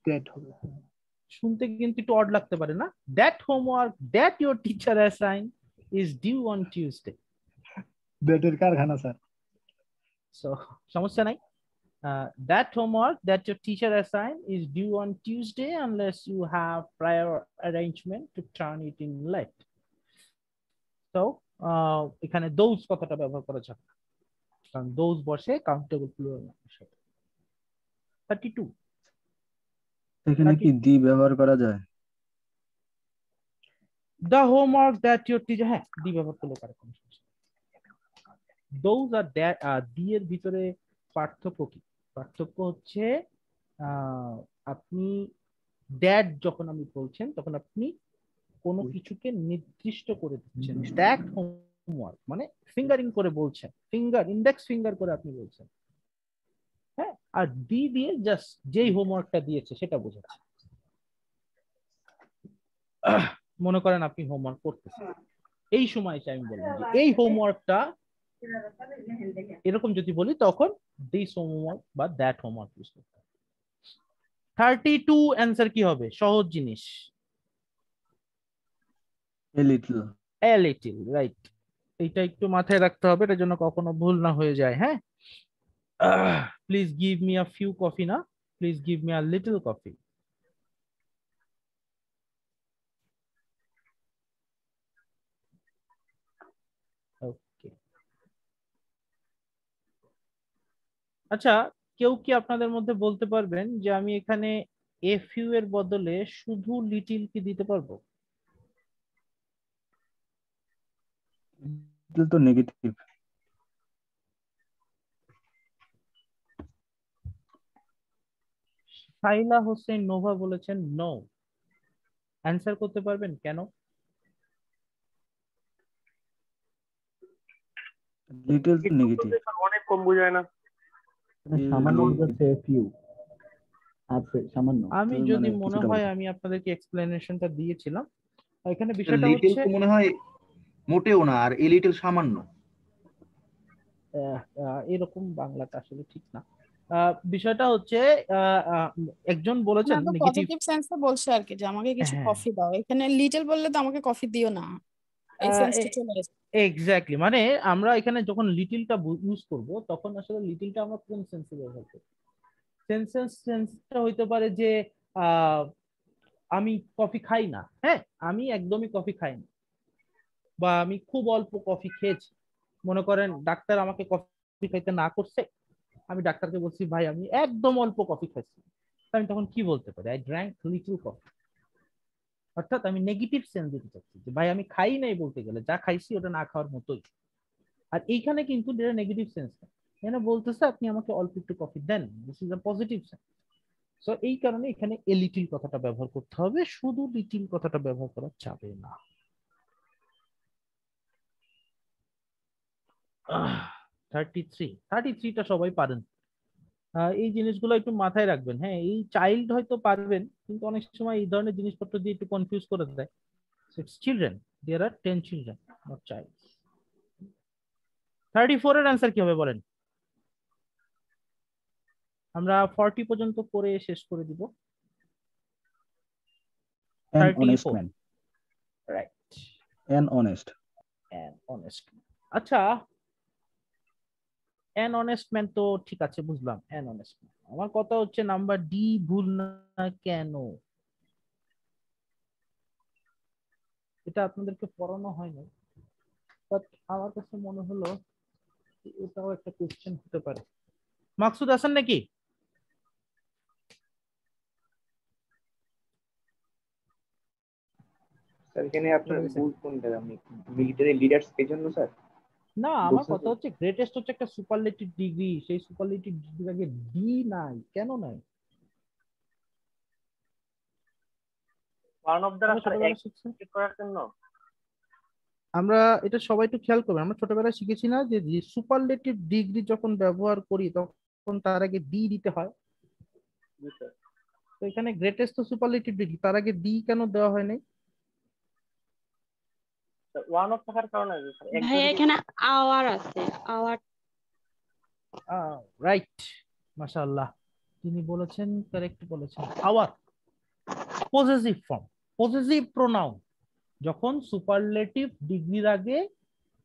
That হবে। শুনতে কিন্তু একটু অড লাগতে পারে না? That homework that your teacher assigned is due on Tuesday. ব্যাটের কারখানা স্যার। So সমস্যা নাই। That homework that your teacher assigned is due on Tuesday unless you have prior arrangement to turn it in late. So এখানে those কথাটা ব্যবহার করা যাবে না, কারণ those বসে কাউন্টেবল প্লুরাল এর সাথে। 32 এখানে কি দি ব্যবহার করা যায়? the homework that your teacher, হ্যাঁ দি ব্যবহার করলে পারে, কোনো সমস্যা নেই। those are that দি এর ভিতরে পার্থক্য কি? পার্থক্য হচ্ছে আপনি দ্যাট যখন আমি বলছেন তখন আপনি কোনো কিছুকে নির্দিষ্ট করে দিচ্ছেন। দ্যাট হোমওয়ার্ক মানে ফিঙ্গারিং করে বলছেন, ফিঙ্গার ইন্ডেক্স ফিঙ্গার করে আপনি বলছেন। হ্যাঁ, আর দি দিয়ে জাস্ট যেই হোমওয়ার্কটা দিয়েছে সেটা বোঝাচ্ছে। মনে করেন আপনি হোমওয়ার্ক করতেছেন, এই সময় আমি বললাম যে এই হোমওয়ার্কটা, এরকম যদি বলি তখন দিস হোমওয়ার্ক বা দ্যাট হোমওয়ার্ক ইউজ করতে হবে। 32 অ্যান্সার কি হবে? সহজ জিনিস, A little. a little, right. এটা একটু মাথায় রাখতে হবে, এটার জন্য কখনো ভুল না হয়ে যায়। হ্যাঁ, please give me a few coffee, না please give me a little coffee. Okay, আচ্ছা, কেউ কি আপনাদের মধ্যে বলতে পারবেন যে আমি এখানে এ ফিউ এর বদলে শুধু লিটিল কি দিতে পারবো? লিটল তো নেগেটিভ। সাইলা হোসেন নোভা বলেছেন নো। অ্যান্সার করতে পারবেন কেন? লিটল একটু নেগেটিভ, বলতে স্যার অনেক কম বোঝায় না। সামান্য বোঝাচ্ছে ফিউ, আছে সামান্য। আমি মানে যদি মনে কিছুটা হয় বোঝায়। আমি আপনাদেরকে এক্সপ্লেনেশনটা দিয়েছিলাম। এখানে বিষয়টা লিটল হচ্ছে তো মনে হয় মোটেও না, আর এ লিটল সামান্য। এরকম বাংলাটা আসলে ঠিক না। বিষয়টা হচ্ছে একজন বলেছেন মানে নেগেটিভ। পজিটিভ সেন্সে বলছে আর কি যে আমাকে কিছু হ্যাঁ কফি দাও, এখানে লিটল বললে তো আমাকে কফি দিও না, এই সেন্সটা চলে আসে। এক্স্যাক্টলি, মানে আমরা এখানে যখন লিটিলটা ইউজ করব তখন আসলে লিটিলটা আমরা কোন সেন্সে ব্যবহার করব? সেন্সটা হইতে পারে যে আমি কফি খাই না, হ্যাঁ আমি একদমই কফি খাই না, বা আমি খুব অল্প কফি খেয়েছি। মনে করেন ডাক্তার আমাকে কফি খাইতে না করছে, আমি ডাক্তারকে বলছি ভাই আমি একদম অল্প কফি খাইছি, আমি তখন কি বলতে পারি? I drank little coffee. অর্থাৎ আমি নেগেটিভ সেন্স দিতে চাচ্ছি যে ভাই আমি খাই নাই, বলতে গেলে যা খাইছি ওটা না খাওয়ার মতোই। আর এইখানে কিন্তু এটা নেগেটিভ সেন্স না, এখানে বলতেছে আপনি আমাকে অল্প একটু কফি দেন, this is a positive sense. So এই কারণে এখানে এ লিটিল কথাটা ব্যবহার করতে হবে, শুধু লিটিল কথাটা ব্যবহার করা যাবে না। 33টা সবাই পারেন। এই জিনিসগুলো একটু মাথায় রাখবেন। হ্যাঁ, এই চাইল্ড হয়তো পারবেন, কিন্তু অনেক সময় এই ধরনের জিনিসপত্র দিয়ে একটু কনফিউজ করে দেয়। It's children. There are 10 children, not child. 34 এর অ্যান্সার কি হবে বলেন? আমরা 40 পর্যন্ত করে শেষ করে দিব। An honest man. Right. An honest. An honest man. আচ্ছা, an honest man তো ঠিক আছে, বুঝলাম an honest man। আমার কথা হচ্ছে নাম্বার ডি ভুল না কেন? এটা আপনাদেরকে পড়ানো হয় না, বাট আমার কাছে মনে হলো এটাও একটা কোশ্চেন হতে পারে। মাকসুদ আছেন নাকি? স্যার এখানে আপনার ভুল কোনটা? আমি মিলিটারি লিডার্স এর জন্য স্যার? না, আমার কথা হচ্ছে গ্রেটেস্ট হচ্ছে একটা সুপারলেটিভ ডিগ্রি, সেই সুপারলেটিভ ডিগ্রির আগে ডি নাই, কেন নাই? ওয়ান অফ দ্য করার জন্য আমরা এটা সবাই একটু খেয়াল করবেন। আমরা ছোটবেলায় শিখেছি না যে সুপারলেটিভ ডিগ্রি যখন ব্যবহার করি তখন তার আগে ডি দিতে হয়। তো এখানে গ্রেটেস্ট তো সুপারলেটিভ ডিগ্রি, তার আগে ডি কেন দেওয়া হয় নাই? ওয়ান অফ থাকার কারণে ভাই এখানে আওয়ার আছে, আওয়ার। রাইট, মাশাআল্লাহ, তিনি বলেছেন, কারেক্ট বলেছেন। Our possessive form, possessive pronoun. যখন সুপারলেটিভ ডিগ্রির আগে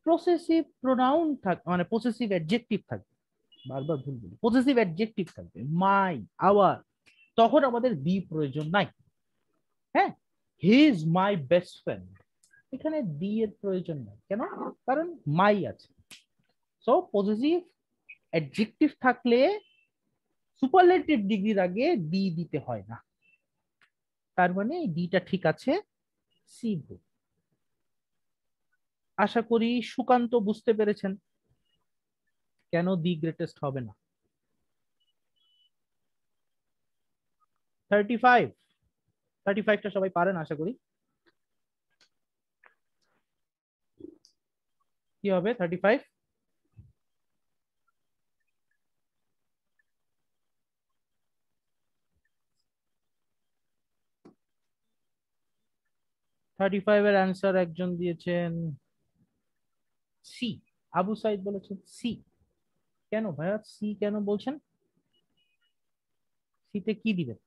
পসেসিভ প্রোনাউন থাকে, মানে পসেসিভ অ্যাডজেক্টিভ থাকবে, বারবার ভুল বলি, পসেসিভ অ্যাডজেক্টিভ থাকবে, মাই, আওয়ার, তখন আমাদের বি প্রয়োজন নাই। হ্যাঁ, he is my best friend, এখানে বি এর প্রয়োজন নাই। কেন? কারণ মাই আছে। সো পসেসিভ অ্যাডজেক্টিভ থাকলে সুপারলেটিভ ডিগ্রির আগে বি দিতে হয় না। তার মানে ডিটা ঠিক আছে, সি ভুল। আশা করি সুকান্ত বুঝতে পেরেছেন কেন দি গ্রেটেস্ট হবে না। 35টা সবাই পারেন আশা করি। কি হবে 35? এর অ্যান্সার একজন দিয়েছেন সি, আবু সাইদ বলেছেন সি। কেন ভাইয়া সি কেন বলছেন? সিতে কি দিবেন?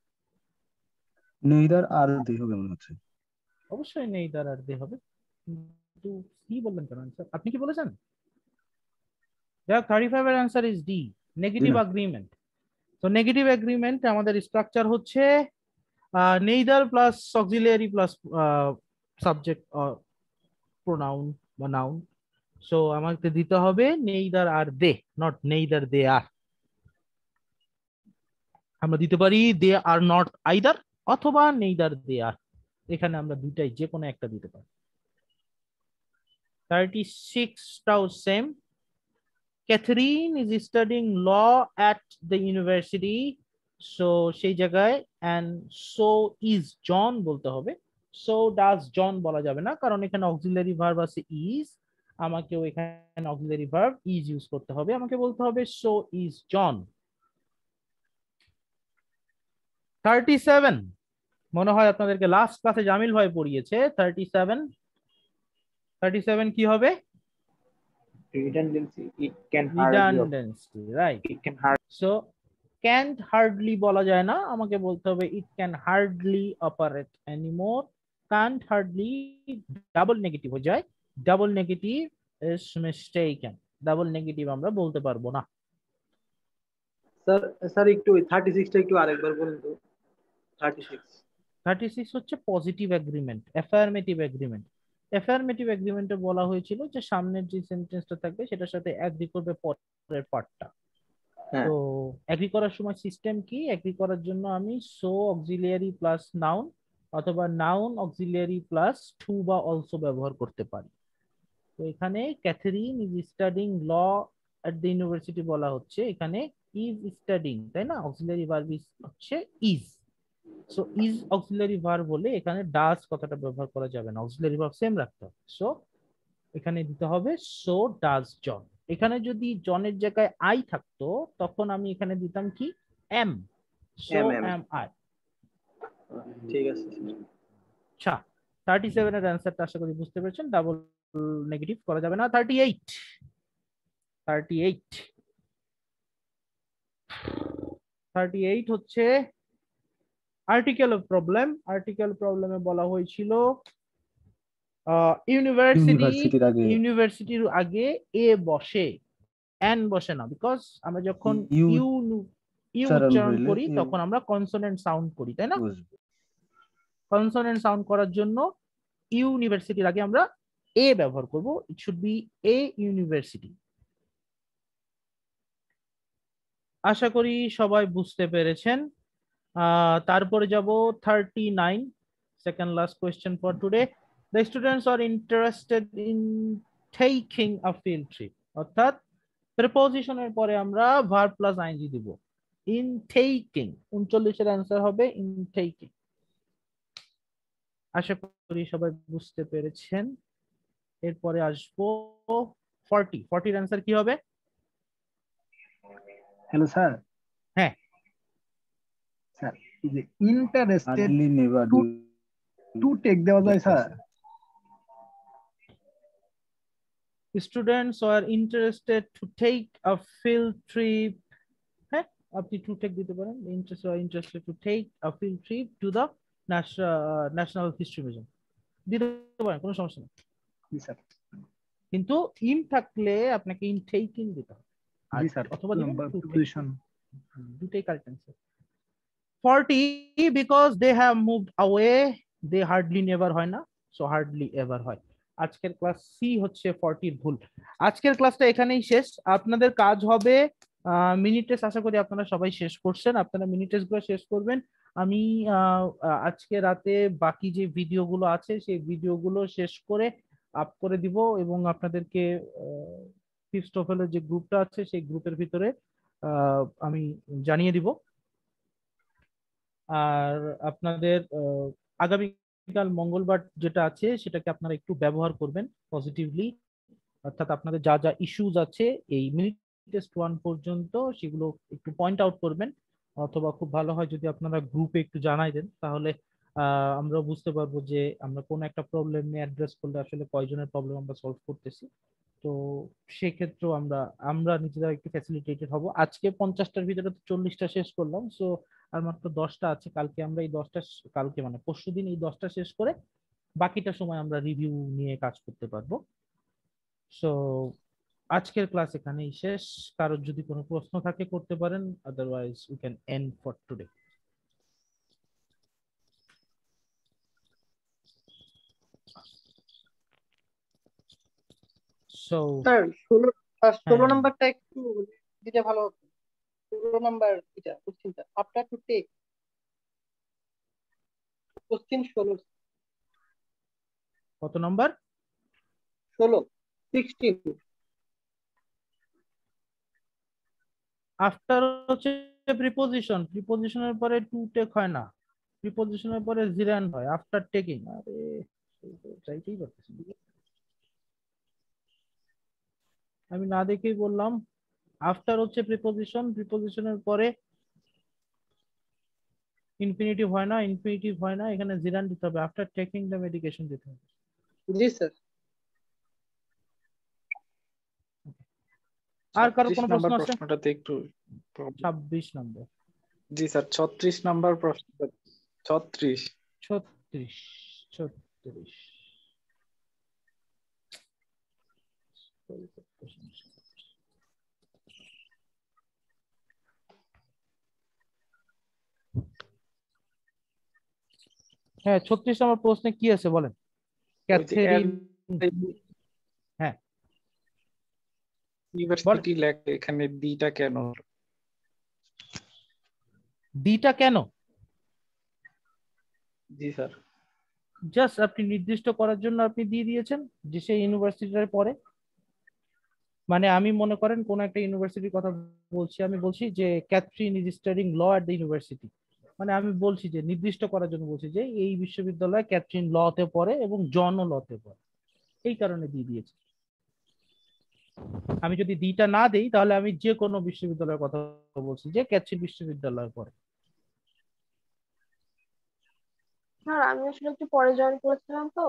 নেইদার আর দে হবে মনে হচ্ছে। অবশ্যই নেইদার আর দে হবে, কিন্তু সি বললেন কেন আনসার? আপনি কি বলেছেন? যাক, 35 এর answer is D, negative agreement. তো নেগেটিভ এগ্রিমেন্ট আমাদের স্ট্রাকচার হচ্ছে neither plus auxiliary plus subject pronoun বা নাউন। সো আমাকে দিতে হবে neither are they, not neither they are. আমরা দিতে পারি দে আর নট আইদার অথবা নেইদার দে আর, এখানে আমরা দুইটাই যে কোনো একটা দিতে পারি। 36টাও same. Catherine is studying law at the university, so সেই জায়গায় অ্যান্ড সো ইজ জন বলতে হবে। সো ডাজ জন বলা যাবে না, কারণ এখানে অক্সিলারি ভার্ব আছে ইজ, আমাকেও এখানে অক্সিলারি ভার্ব ইজ ইউজ করতে হবে, আমাকে বলতে হবে সো ইজ জন। 37 মনে হয় আপনাদেরকে লাস্ট ক্লাসে জামিল ভাই পড়িয়েছে। 37 কি হবে? redundancy, it can hardly redundancy, right? it can hardly so can't hardly বলা যায় না, আমাকে বলতে হবে it can hardly operate anymore. can't hardly double negative হয়ে যায়, double negative is mistaken, double negative আমরা বলতে পারবো না। স্যার স্যার একটু 36 টা একটু আরেকবার বলুন তো। 36 হচ্ছে positive agreement, affirmative agreement. Affirmative এগ্রিমেন্টে বলা হয়েছিল যে সামনের যে সেন্টেন্সটা থাকবে সেটার সাথে এগ্রি করবে পরের পার্টটা। তো এগ্রি করার সময় সিস্টেম কি? এগ্রি করার জন্য আমি সো অক্সিলিয়ারি প্লাস নাউন অথবা নাউন অক্সিলিয়ারি প্লাস টু বা অলসো ব্যবহার করতে পারি। তো এখানে Catherine is studying law at the university বলা হচ্ছে, এখানে ইজ স্টাডিং, তাই না? অক্সিলিয়ারি ভার্ব হচ্ছে is. So is auxiliary verb বলে এখানে ডাজ কথাটা ব্যবহার করা যাবে না, অক্সিলারি ভার্ব সেম রাখতে হবে। সো এখানে দিতে হবে সো ডাজ জন। এখানে যদি জনের জায়গায় আই থাকতো তখন আমি এখানে দিতাম কি এম, সো এম আই। ঠিক আছে। আচ্ছা 37 এর অ্যানসারটা আশা করি বুঝতে পেরেছেন, ডাবল নেগেটিভ করা যাবে না। 38 হচ্ছে আর্টিকেল অফ প্রবলেম। আর্টিকেল প্রবলেমে বলা হয়েছিল ইউনিভার্সিটির আগে এ বসে, এন বসে না, বিকজ আমরা যখন ইউ উচ্চারণ করি তখন আমরা কনসোনেন্ট সাউন্ড করি, তাই না? কনসোনেন্ট সাউন্ড করার জন্য ইউনিভার্সিটির আগে আমরা এ ব্যবহার করব, it should be a university. আশা করি সবাই বুঝতে পেরেছেন। তারপরে যাব 39, second last question for today. The students are interested in taking a field trip, অর্থাৎ প্রিপজিশনের পরে আমরা ভার্ব প্লাস আইএনজি দিব। in taking 39 এর आंसर হবে in taking। আশা করি সবাই বুঝতে পেরেছেন। এরপরে আসবো 40 এর आंसर কি হবে? Hello sir. হ্যাঁ স্যার এই যে ইন্টারেস্টেড টু টেক দেওয়া যায় sir? Students are interested to take a field trip, হ্যাঁ আপনি টু টেক দিতে পারেন। interested to take a field trip to the national history museum দিতে পারেন, কোনো সমস্যা নেই। কিন্তু ইন থাকলে আপনাকে ইন টেকিং দিতে হবে, অথবা দুটোই correct answer. 40 because they have moved away, they hardly never হয় না, so hardly ever হয়। আজকের ক্লাস সি হচ্ছে 40 ভুল। আজকের ক্লাসটা এখানেই শেষ। আপনাদের কাজ হবে মিনিট টেস্ট, আশা করি আপনারা সবাই শেষ করছেন, আপনারা মিনিট টেস্ট গুলো শেষ করবেন। আমি আজকে রাতে বাকি যে ভিডিওগুলো আছে সেই ভিডিওগুলো শেষ করে আপ করে দিব এবং আপনাদেরকে ফিফস্টফেলের যে গ্রুপটা আছে সেই গ্রুপের ভিতরে আমি জানিয়ে দিব। আর আপনাদের আগামীকাল মঙ্গলবার যেটা আছে সেটাকে আপনারা একটু ব্যবহার করবেন পজিটিভলি, অর্থাৎ আপনাদের যা যা ইস্যুজ আছে এই মিনিট টেস্ট 1 পর্যন্ত সেগুলো একটু পয়েন্ট আউট করবেন, অথবা খুব ভালো হয় যদি আপনারা গ্রুপে একটু জানাই দেন, তাহলে আমরা বুঝতে পারবো যে আমরা কোন একটা প্রবলেম নিয়ে অ্যাড্রেস করলে আসলে কয়জনের প্রবলেম আমরা সলভ করতেছি। তো সেক্ষেত্রেও আমরা নিজেরা একটু ফ্যাসিলিটেটেড হব। আজকে 50টার ভিতরে 40টা শেষ করলাম, সো আর মাত্র 10টা আছে। কালকে আমরা এই 10টা, কালকে মানে পরশুদিন এই 10টা শেষ করে বাকিটা সময় আমরা রিভিউ নিয়ে কাজ করতে পারবো। সো আজকের ক্লাস এখানেই শেষ। কারোর যদি কোনো প্রশ্ন থাকে করতে পারেন, otherwise we can end for today. So sir 16 নাম্বারটা একটু দিতে ভালো হতো। 16 নাম্বার এটা কোশ্চেনটা আফটার টু টেক, কোশ্চেন 16। কত নাম্বার? 16। আফটার হচ্ছে প্রিপজিশন, প্রিপজিশনের পরে টু টেক হয় না, প্রিপজিশনের পরে জিরান হয় আফটার টেকিং। আরে চাইতেই পারতেছি। আমি না দেখেই বললাম। আফটার হচ্ছে প্রিপোজিশন, প্রিপোজিশনের পরে ইনফিনিটিভ হয় না, ইনফিনিটিভ হয় না, এখানে জিরান দিতে হবে। আফটার টেকিং দ্য মেডিকেশন দিতে হবে। জি স্যার। আর কারো কোনো 36 প্রশ্ন নাম্বার আছে? প্রশ্নটাতে একটু 26 নম্বর। জি স্যার 36 নাম্বার প্রশ্ন। 36 36 36 হ্যাঁ 36 নম্বর প্রশ্নে কি আছে বলেন? ক্যাথেরিন, হ্যাঁ ইউনিভার্সিটি লেখা, এখানে ডিটা কেন? ডিটা কেন? জি স্যার। জাস্ট আপনি নির্দিষ্ট করার জন্য আপনি দিয়ে দিয়েছেন যে সেই ইউনিভার্সিটির পরে। মানে আমি মনে করেন কোন একটা ইউনিভার্সিটির কথা বলছি, আমি বলছি যে Catherine is studying law at the university, মানে আমি বলছি যে নির্দিষ্ট করার জন্য বলছি যে এই বিশ্ববিদ্যালয়ে ক্যাথরিন লতে পড়ে এবং জনও লতে পড়ে, এই কারণে দিয়ে দিয়েছি। আমি যদি ডিটা না দেই তাহলে আমি যে কোনো বিশ্ববিদ্যালয়ের কথা বলছি যে ক্যাথরিন বিশ্ববিদ্যালয়ে পড়ে। স্যার আমি আসলে একটু পরে জয়েন করেছিলাম তো,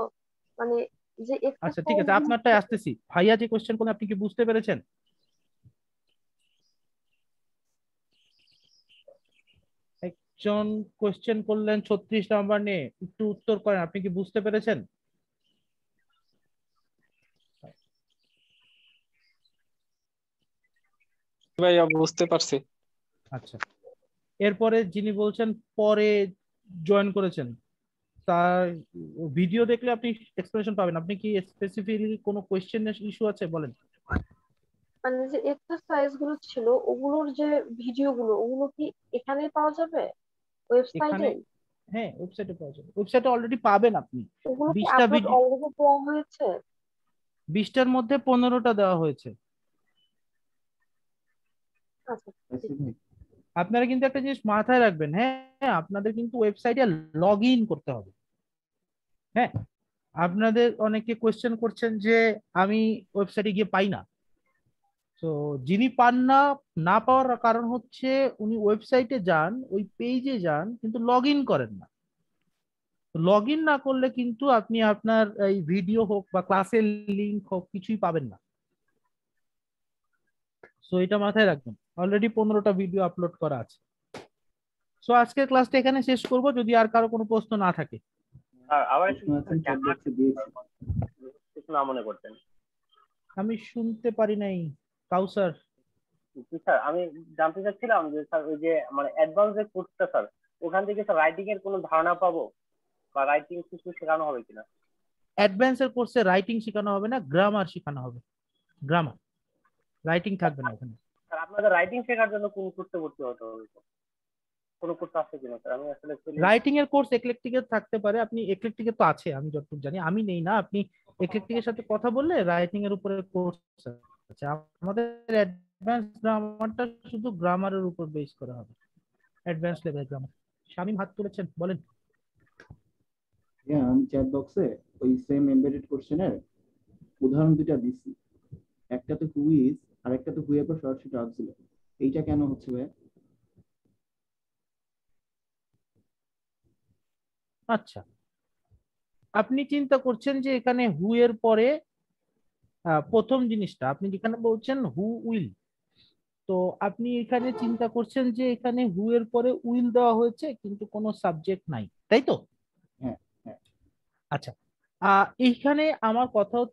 মানে যে একটু আচ্ছা ঠিক আছে, আপনারটাই আসতেছি। ভাইয়া যে কোশ্চেন করলেন আপনি কি বুঝতে পেরেছেন? একজন কোশ্চেন করলেন 36 নাম্বার নিয়ে, একটু উত্তর করেন, আপনি কি বুঝতে পেরেছেন? ভাইয়া বুঝতে পারছি। আচ্ছা, এরপরে যিনি বলছেন পরে জয়েন করেছেন, তার ভিডিও দেখলে আপনি এক্সপ্লেনেশন পাবেন। আপনি কি স্পেসিফিকলি কোনো কোশ্চেনের ইস্যু আছে বলেন? মানে যে এক্সারসাইজ গুলো ছিল ওগুলোর যে ভিডিও গুলো ওগুলো কি এখানে পাওয়া যাবে ওয়েবসাইটে? হ্যাঁ ওয়েবসাইটে পাওয়া যাবে, ওয়েবসাইটে অলরেডি পাবেন আপনি। ওগুলো কি 20টা আপলোড ভিডিও, অলরেডি দেওয়া হয়েছে? 20টার মধ্যে 15টা দেওয়া হয়েছে। আচ্ছা আপনারা কিন্তু একটা জিনিস মাথায় রাখবেন, হ্যাঁ আপনাদের কিন্তু ওয়েবসাইটে লগ ইন করতে হবে। হ্যাঁ আপনাদের অনেকে কোয়েশ্চেন করছেন যে আমি ওয়েবসাইটে গিয়ে পাই না। তো যিনি পান না, না পাওয়ার কারণ হচ্ছে উনি ওয়েবসাইটে যান, ওই পেজে যান, কিন্তু লগ ইন করেন না। লগ ইন না করলে কিন্তু আপনি আপনার এই ভিডিও হোক বা ক্লাসের লিংক হোক কিছুই পাবেন না। সো এটা মাথায় রাখবেন, অলরেডি 15টা ভিডিও আপলোড করা আছে। সো আজকের ক্লাসটা এখানে শেষ করব, যদি আর কারো কোনো প্রশ্ন না থাকে। আবার কিছু না মনে করতেন। আমি শুনতে পারি নাই কাউসার। স্যার আমি জানতে চাচ্ছিলাম যে স্যার ওই যে মানে অ্যাডভান্স যে কোর্সটা স্যার, ওখান থেকে স্যার রাইটিং এর কোনো ধারণা পাবো বা রাইটিং কিছু শেখানো হবে কিনা? অ্যাডভান্সের কোর্সে রাইটিং শেখানো হবে না, গ্রামার শেখানো হবে। গ্রামার, রাইটিং থাকবে না ওখানে। স্যার আপনাদের রাইটিং শেখার জন্য কোন কোর্সে ভর্তি হতে হবে? কোনো কোর্স আছে কিনা স্যার? আমি আসলে রাইটিং এর কোর্স এক্লেকটিকের থাকতে পারে, আপনি এক্লেকটিকের তো আছে আমি যতটুকু জানি, আমি নেই না, আপনি এক্লেকটিকের সাথে কথা বললে রাইটিং এর উপরে কোর্স আছে। আমাদের অ্যাডভান্স গ্রামারটা শুধু গ্রামারের উপর বেস করা হবে, অ্যাডভান্স লেভেল গ্রামার। শামীম হাত তুলেছেন, বলেন। হ্যাঁ আমি চ্যাট বক্সে ওই সেম এমবেডেড কোশ্চেনের উদাহরণ দুটো দিছি, একটাতে হু ইজ আর একটাতে হু এর পর সরাসরি ট্রান্সলেট। এইটা কেন হচ্ছে ভাই? আচ্ছা, আপনি চিন্তা করছেন যে এখানে হু এর পরে প্রথম জিনিসটা আপনি যেখানে বলছেন হু উইল, তো আপনি এখানে চিন্তা করছেন যে এখানে হু এর পরে উইল দেওয়া হয়েছে কিন্তু কোনো সাবজেক্ট নাই, তাই তো? হ্যাঁ হ্যাঁ। আচ্ছা এইখানে আমার কথা